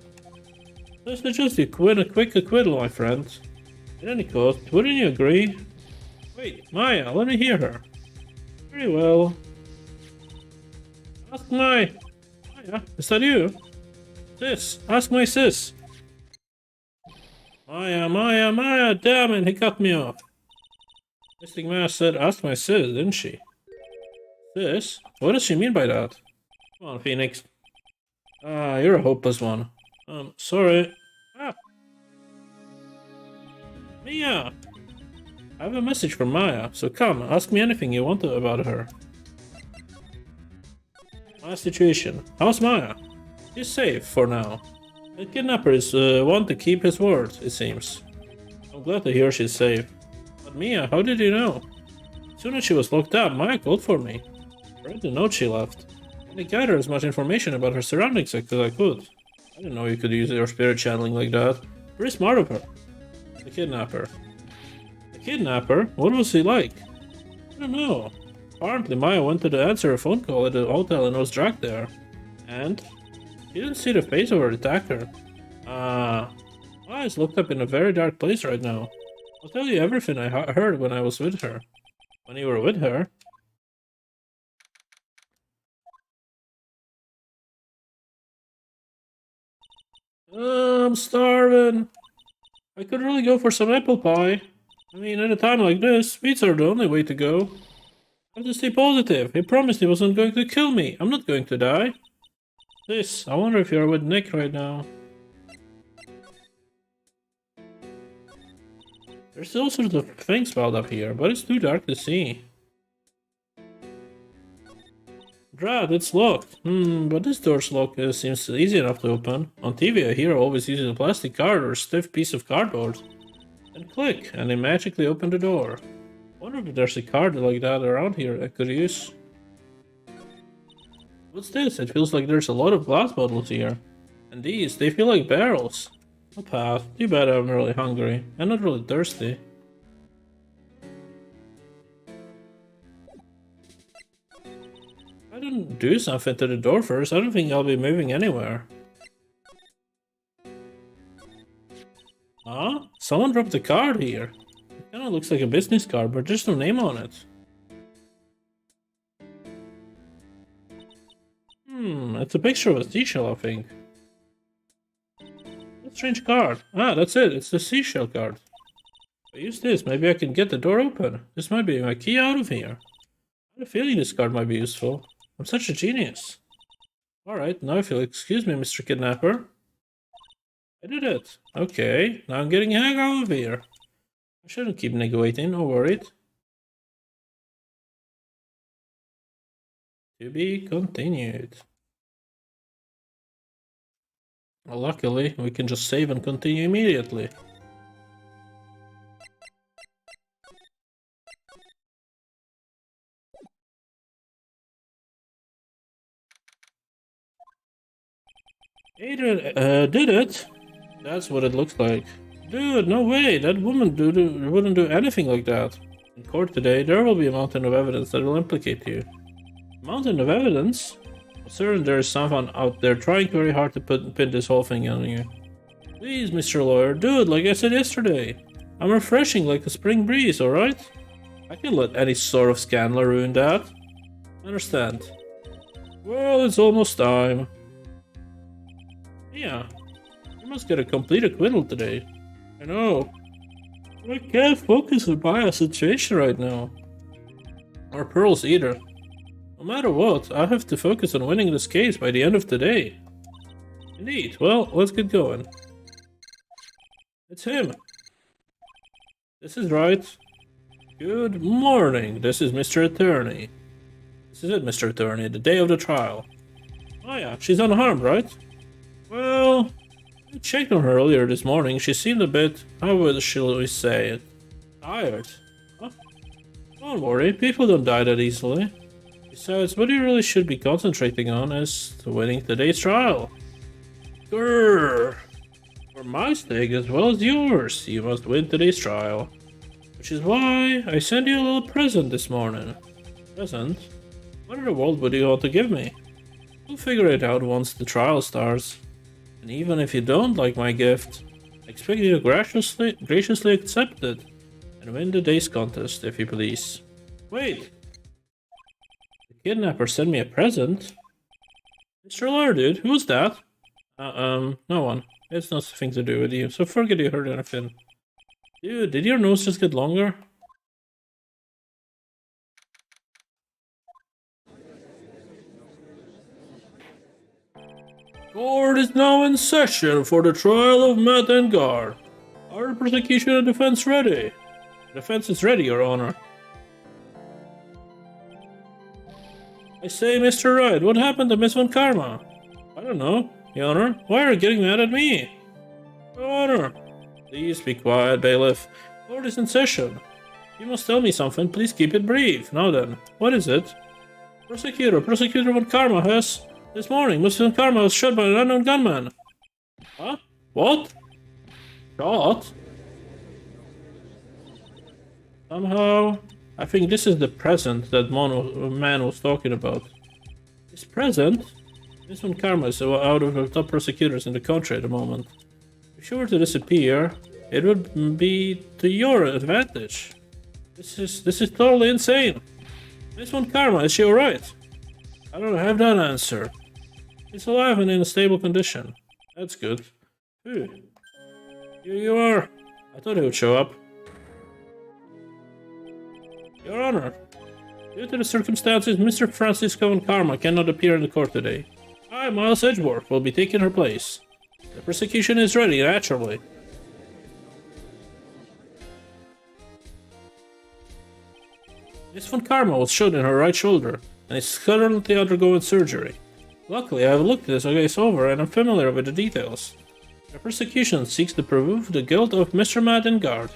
let's just a quick acquittal, my friend. In any case, wouldn't you agree? Wait, Maya, let me hear her. Very well. Ask Maya, is that you? Sis, ask my sis. Maya, damn it, he cut me off. Mystic Maya said, ask my sis, didn't she? Sis? What does she mean by that? Come on, Phoenix. Ah, you're a hopeless one. Sorry. Ah. Mia! I have a message from Maya, so come, ask me anything you want about her. My situation. How's Maya? She's safe, for now. The kidnapper is one to keep his word, it seems. I'm glad to hear she's safe. But Mia, how did you know? As soon as she was locked up, Maya called for me. I read the note she left. And I gathered as much information about her surroundings as I could. I didn't know you could use your spirit channeling like that. Very smart of her. The kidnapper. The kidnapper? What was he like? I don't know. Apparently Maya went to answer a phone call at the hotel and was dragged there. And? She didn't see the face of her attacker. Maya's locked up in a very dark place right now. I'll tell you everything I heard when I was with her. When you were with her? I'm starving. I could really go for some apple pie. I mean, at a time like this, sweets are the only way to go. I have to stay positive. He promised he wasn't going to kill me. I'm not going to die. Sis, I wonder if you're with Nick right now. There's all sorts of things piled up here, but it's too dark to see. Drat, it's locked. But this door's lock seems easy enough to open. On TV, a hero always uses a plastic card or a stiff piece of cardboard. Then click, and they magically open the door. Wonder if there's a card like that around here I could use. What's this? It feels like there's a lot of glass bottles here. And these, they feel like barrels. I'll pass. Too bad I'm really hungry. I'm not really thirsty. If I don't do something to the door first, I don't think I'll be moving anywhere. Huh? Someone dropped a card here. It kinda looks like a business card, but there's no name on it. It's a picture of a seashell, I think. What strange card. Ah, that's it. It's the seashell card. If I use this, maybe I can get the door open. This might be my key out of here. I have a feeling this card might be useful. I'm such a genius. Alright, now if you'll excuse me, Mr. Kidnapper. I did it. Okay, now I'm getting a hang out of here. I shouldn't keep waiting, no worried. To be continued. Well, luckily, we can just save and continue immediately. Adrian, did it? That's what it looks like. Dude, no way, that woman wouldn't do anything like that. In court today, there will be a mountain of evidence that will implicate you. A mountain of evidence? I'm certain there is someone out there trying very hard to pin this whole thing on you. Please, Mr. Lawyer, dude, like I said yesterday. I'm refreshing like a spring breeze, alright? I can't let any sort of scandal ruin that. Understand. Well, it's almost time. Yeah, you must get a complete acquittal today. I know. I can't focus on my situation right now. Or Pearl's either. No matter what, I have to focus on winning this case by the end of the day. Indeed, well, let's get going. It's him. This is right. Good morning, this is Mr. Attorney. This is it, Mr. Attorney, the day of the trial. Oh yeah, she's unharmed, right? Well, I checked on her earlier this morning. She seemed a bit, how shall we say it, tired. Huh? Don't worry, people don't die that easily. Besides, what you really should be concentrating on is winning today's trial. Grrr. For my sake as well as yours, you must win today's trial. Which is why I sent you a little present this morning. Present? What in the world would you want to give me? We'll figure it out once the trial starts. And even if you don't like my gift, I expect you to graciously accept it and win the day's contest, if you please. Wait! The kidnapper sent me a present? Mr. Lawyer, dude, who's that? No one. It's nothing to do with you, so forget you heard anything. Dude, did your nose just get longer? Court is now in session for the trial of Matt Engard. Are the prosecution and defense ready? Defense is ready, Your Honor. I say, Mr. Wright, what happened to Miss Von Karma? I don't know, Your Honor. Why are you getting mad at me? Your Honor. Please be quiet, bailiff. Court is in session. You must tell me something. Please keep it brief. Now then, what is it? Prosecutor Von Karma has... This morning, Miss Von Karma was shot by an unknown gunman. Huh? What? Shot? Somehow... I think this is the present that man was talking about. This present? Miss Von Karma is out of the top prosecutors in the country at the moment. If she were to disappear, it would be to your advantage. This is totally insane. Miss Von Karma, is she alright? I don't have that answer. He's alive and in a stable condition. That's good. Who? Here you are. I thought he would show up. Your Honor, due to the circumstances, Mr. Franziska Von Karma cannot appear in the court today. I, Miles Edgeworth, will be taking her place. The prosecution is ready, naturally. Miss Von Karma was shot in her right shoulder and is currently undergoing surgery. Luckily, I have looked this case over and I'm familiar with the details. The prosecution seeks to prove the guilt of Mr. Matt Engard.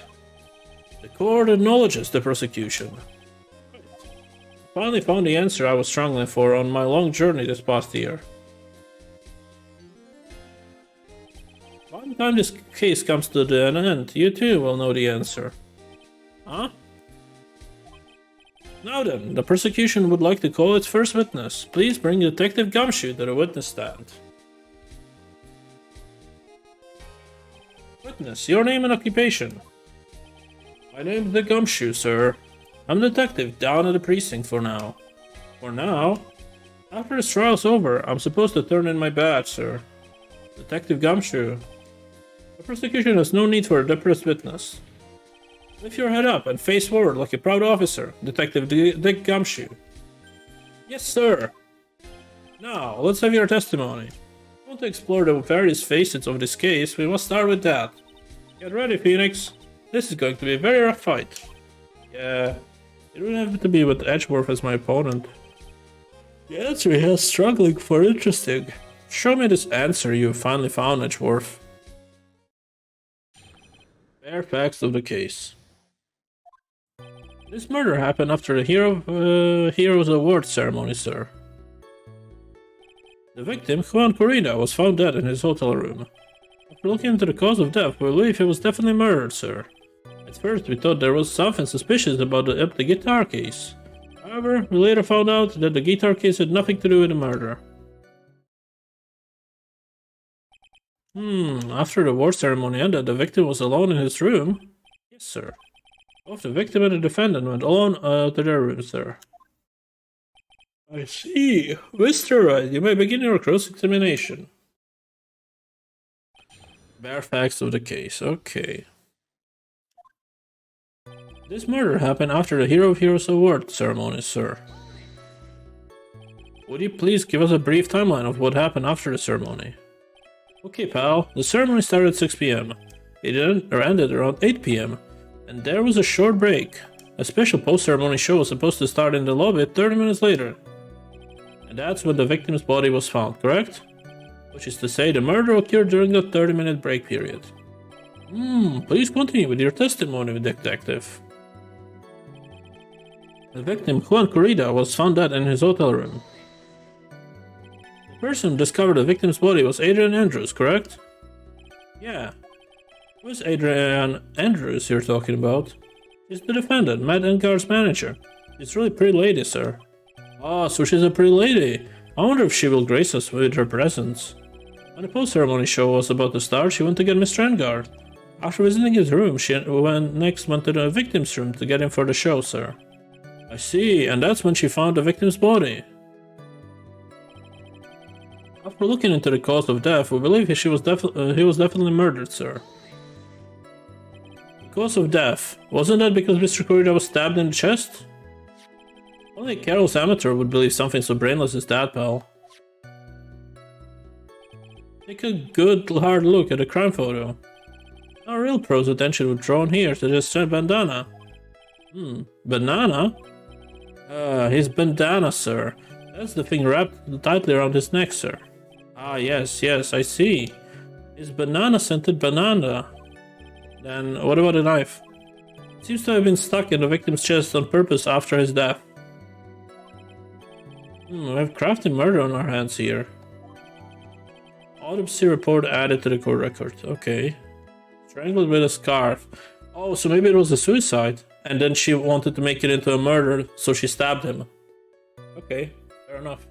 The court acknowledges the prosecution. I finally found the answer I was struggling for on my long journey this past year. By the time this case comes to an end, you too will know the answer. Huh? Now then, the prosecution would like to call its first witness. Please bring Detective 𝐒𝐤𝐞𝐜 to the witness stand. Witness, your name and occupation. My name is the 𝐒𝐤𝐞𝐜, sir. I'm a detective down at the precinct for now. For now? After this trial's over, I'm supposed to turn in my badge, sir. Detective 𝐒𝐤𝐿. The prosecution has no need for a depressed witness. Lift your head up and face forward like a proud officer, Detective Dick 𝐒𝐤𝐿. Yes, sir. Now, let's have your testimony. If you want to explore the various facets of this case, we must start with that. Get ready, Phoenix. This is going to be a very rough fight. Yeah, it would have to be with Edgeworth as my opponent. The answer he is struggling for interesting. Show me this answer you finally found, Edgeworth. Bare facts of the case. This murder happened after the Heroes Award ceremony, sir. The victim, Juan Corrida, was found dead in his hotel room. After looking into the cause of death, we believe he was definitely murdered, sir. At first, we thought there was something suspicious about the guitar case. However, we later found out that the guitar case had nothing to do with the murder. After the award ceremony ended, the victim was alone in his room? Yes, sir. Both the victim and the defendant went alone to their room, sir. I see. Mr. Wright, you may begin your cross-examination. Bare facts of the case, okay. This murder happened after the Hero of Heroes Award ceremony, sir. Would you please give us a brief timeline of what happened after the ceremony? Okay, pal. The ceremony started at 6 PM. It ended around 8 PM. And there was a short break. A special post-ceremony show was supposed to start in the lobby 30 minutes later. And that's when the victim's body was found, correct? Which is to say, the murder occurred during that 30-minute break period. Please continue with your testimony, detective. The victim, Juan Corrida, was found dead in his hotel room. The person who discovered the victim's body was Adrian Andrews, correct? Yeah. Who's Adrian Andrews you're talking about? She's the defendant, Matt Engard's manager. She's a really pretty lady, sir. Oh, so she's a pretty lady. I wonder if she will grace us with her presence. When the post-ceremony show was about to start, she went to get Mr. Engard. After visiting his room, she went to the victim's room to get him for the show, sir. I see, and that's when she found the victim's body. After looking into the cause of death, we believe he was definitely murdered, sir. The cause of death, wasn't that because Mr. Corrida was stabbed in the chest? Only a careless amateur would believe something so brainless as that, pal. Take a good hard look at the crime photo. Our real pro's attention was drawn here to this bandana. Banana? His bandana, sir. That's the thing wrapped tightly around his neck, sir. Ah, yes, I see. His banana-scented banana. Then, what about the knife? It seems to have been stuck in the victim's chest on purpose after his death. We have crafty murder on our hands here. Autopsy report added to the court record. Okay. Strangled with a scarf. Oh, so maybe it was a suicide. And then she wanted to make it into a murder, so she stabbed him. Okay, fair enough.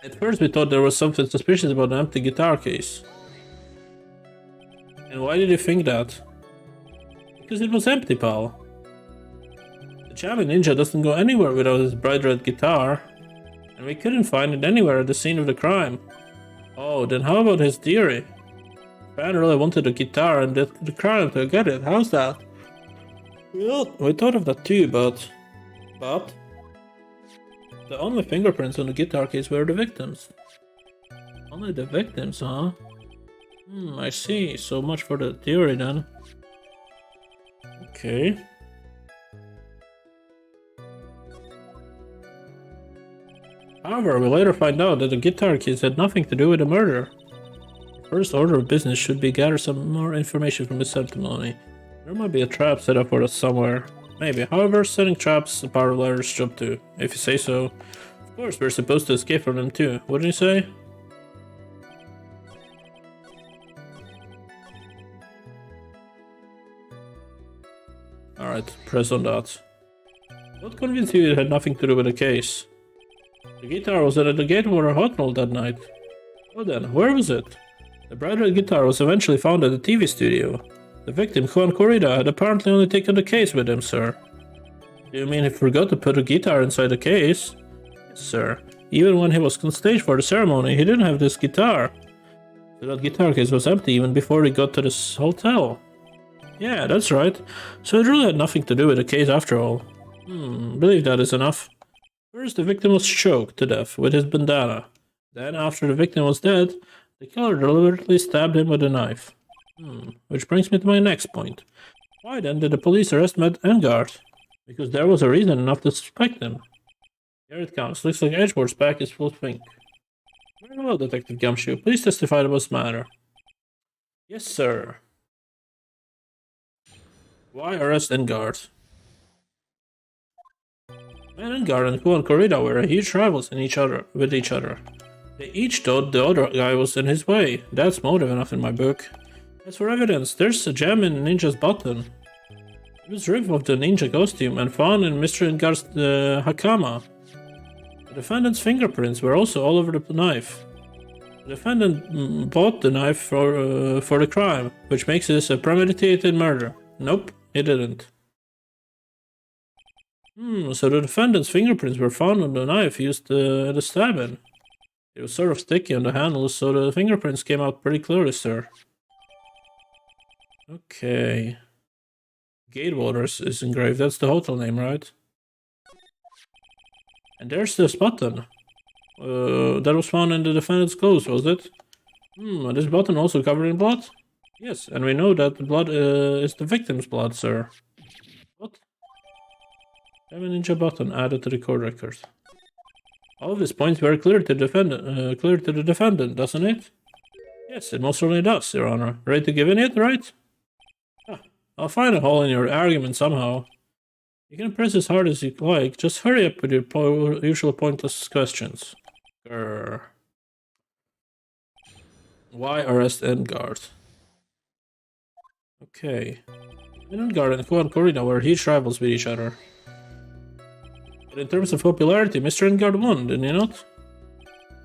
At first we thought there was something suspicious about the empty guitar case. And why did you think that? Because it was empty, pal. The jamming ninja doesn't go anywhere without his bright red guitar. And we couldn't find it anywhere at the scene of the crime. Oh, then how about his theory? The man really wanted a guitar and did the crime to get it. How's that? Well, we thought of that too, but... The only fingerprints on the guitar case were the victims. Only the victims, huh? I see. So much for the theory then. Okay. However, we later find out that the guitar case had nothing to do with the murder. The first order of business should be gather some more information from the testimony. There might be a trap set up for us somewhere. Maybe. However, setting traps is part of Larry's job too, if you say so. Of course, we're supposed to escape from them too, wouldn't you say? Alright, press on that. What convinced you it had nothing to do with the case? The guitar was at the Gateway Hotel that night. Oh then, where was it? The bright red guitar was eventually found at the TV studio. The victim, Juan Corrida, had apparently only taken the case with him, sir. Do you mean he forgot to put the guitar inside the case? Yes, sir. Even when he was on stage for the ceremony, he didn't have this guitar. So that guitar case was empty even before he got to this hotel. Yeah, that's right. So it really had nothing to do with the case after all. Believe that is enough. First, the victim was choked to death with his bandana. Then, after the victim was dead, the killer deliberately stabbed him with a knife. Which brings me to my next point. Why then did the police arrest Matt Engard? Because there was a reason enough to suspect him. Here it comes. Looks like Edgeworth's back is full of ink. Very well, Detective 𝐒𝐤𝐬. Please testify about this matter. Yes, sir. Why arrest Engard? Matt Engard and Juan Corrida were huge rivals with each other. They each thought the other guy was in his way. That's motive enough in my book. As for evidence, there's a gem in Ninja's button. It was ripped off the ninja costume and found in Mr. Engard's hakama. The defendant's fingerprints were also all over the knife. The defendant bought the knife for the crime, which makes this a premeditated murder. Nope, he didn't. So the defendant's fingerprints were found on the knife used at the stabbing. It was sort of sticky on the handle, so the fingerprints came out pretty clearly, sir. Okay. 𝐒𝐤𝐿 is engraved. That's the hotel name, right? And there's this button. That was found in the defendant's clothes, was it? This button also covered in blood? Yes, and we know that the blood is the victim's blood, sir. What? Ninja button added to the court record. All of these points were clear to the defendant, doesn't it? Yes, it most certainly does, Your Honor. Ready to give in it, right? I'll find a hole in your argument somehow. You can press as hard as you like, just hurry up with your usual pointless questions. Grr. Why arrest Engard? Okay. Engard and Juan Corrida were huge rivals with each other. But in terms of popularity, Mr. Enguard won, didn't he not?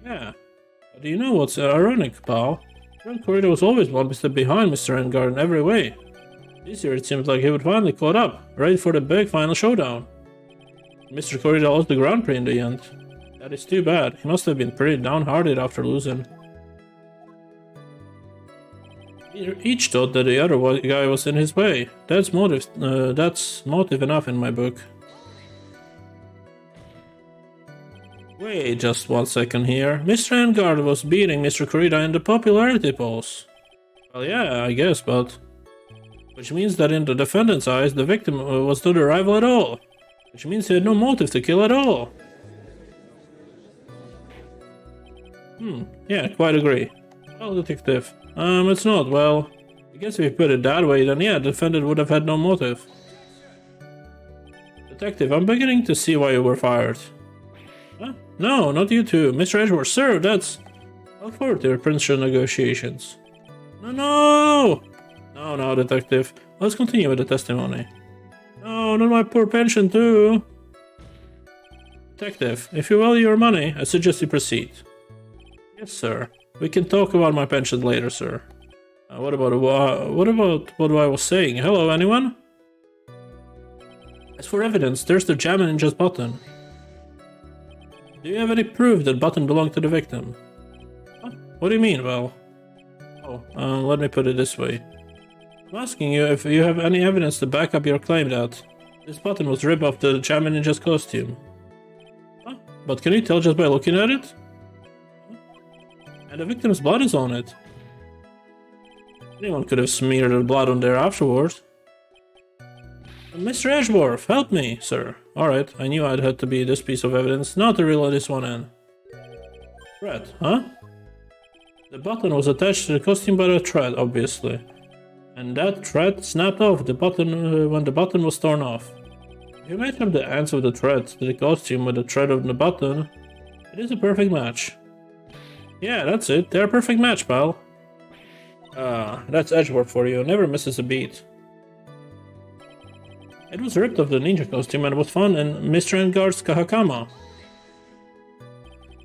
Yeah. But do you know what's ironic, pal? Frank Corrida was always one step behind Mr. Enguard in every way. This year it seemed like he would finally caught up, ready for the big final showdown. Mr. Corrida lost the Grand Prix in the end. That is too bad. He must have been pretty downhearted after losing. Each thought that the other guy was in his way. That's motive enough in my book. Wait just 1 second here. Mr. Enguard was beating Mr. Corrida in the popularity polls. Well, yeah, I guess, but... Which means that in the defendant's eyes, the victim was not a rival at all. Which means he had no motive to kill at all. Yeah, quite agree. Well, detective. It's not, well... I guess if you put it that way, then yeah, the defendant would have had no motive. Detective, I'm beginning to see why you were fired. Huh? No, not you two. Mr. Edgeworth, sir, that's... I look forward to your potential negotiations. No! No, detective. Let's continue with the testimony. No, not my poor pension too. Detective, if you value your money, I suggest you proceed. Yes, sir. We can talk about my pension later, sir. What about what I was saying? Hello, anyone? As for evidence, there's the Jam Ninja's button. Do you have any proof that button belonged to the victim? Huh? What do you mean, well? Oh, let me put it this way. I'm asking you if you have any evidence to back up your claim that this button was ripped off the Jam Ninja's costume. Huh? But can you tell just by looking at it? And the victim's blood is on it. Anyone could have smeared the blood on there afterwards. Mr. Edgeworth, help me, sir. Alright, I knew I'd had to be this piece of evidence, not to reel this one in. Thread, huh? The button was attached to the costume by a thread, obviously. And that thread snapped off the button when the button was torn off. If you match up the ends of the thread to the costume with the thread of the button, it is a perfect match. Yeah, that's it. They're a perfect match, pal. That's Edgeworth for you. Never misses a beat. It was ripped off the ninja costume and was found in Mr. Enguard's kahakama.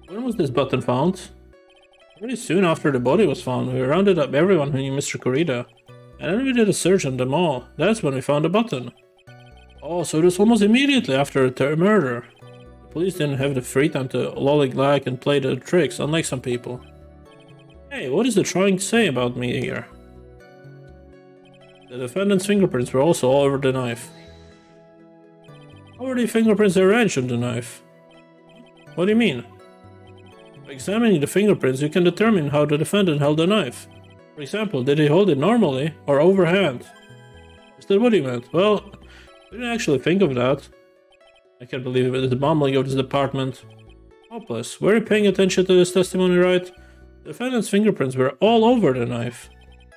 When was this button found? Pretty soon after the body was found, we rounded up everyone who knew Mr. Corrida. And then we did a search on them all. That's when we found the button. Oh, so it was almost immediately after the murder. The police didn't have the free time to lollygag and play the tricks, unlike some people. Hey, what is it trying to say about me here? The defendant's fingerprints were also all over the knife. How were the fingerprints arranged on the knife? What do you mean? By examining the fingerprints, you can determine how the defendant held the knife. For example, did he hold it normally or overhand? Is that what he meant? Well, I didn't actually think of that. I can't believe it is the bumbling of this department. Hopeless. Were you paying attention to this testimony, right? The defendant's fingerprints were all over the knife.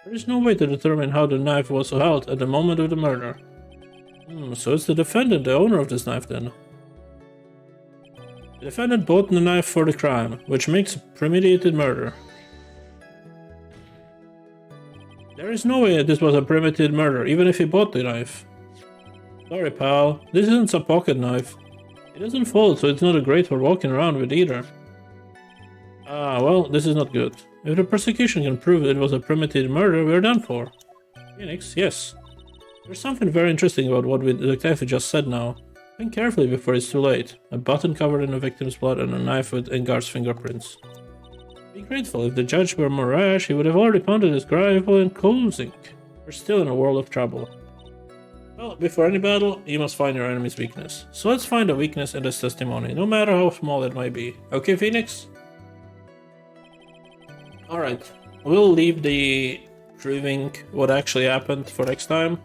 There is no way to determine how the knife was held at the moment of the murder. So it's the defendant, the owner of this knife then. The defendant bought the knife for the crime, which makes premeditated murder. There is no way that this was a premeditated murder, even if he bought the knife. Sorry, pal. This isn't some pocket knife. It doesn't fold, so it's not great for walking around with either. Well, this is not good. If the prosecution can prove it was a premeditated murder, we're done for. Phoenix, yes. There's something very interesting about what the detective just said now. Think carefully before it's too late. A button covered in the victim's blood and a knife with Enguard's fingerprints. Be grateful. If the judge were more rash, he would have already pounded his rival in closing. We're still in a world of trouble. Well, before any battle, you must find your enemy's weakness. So let's find a weakness in this testimony, no matter how small it might be. Okay, Phoenix? Alright, we'll leave the proving what actually happened for next time.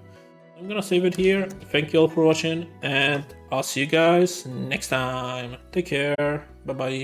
I'm gonna save it here. Thank you all for watching, and I'll see you guys next time. Take care. Bye-bye.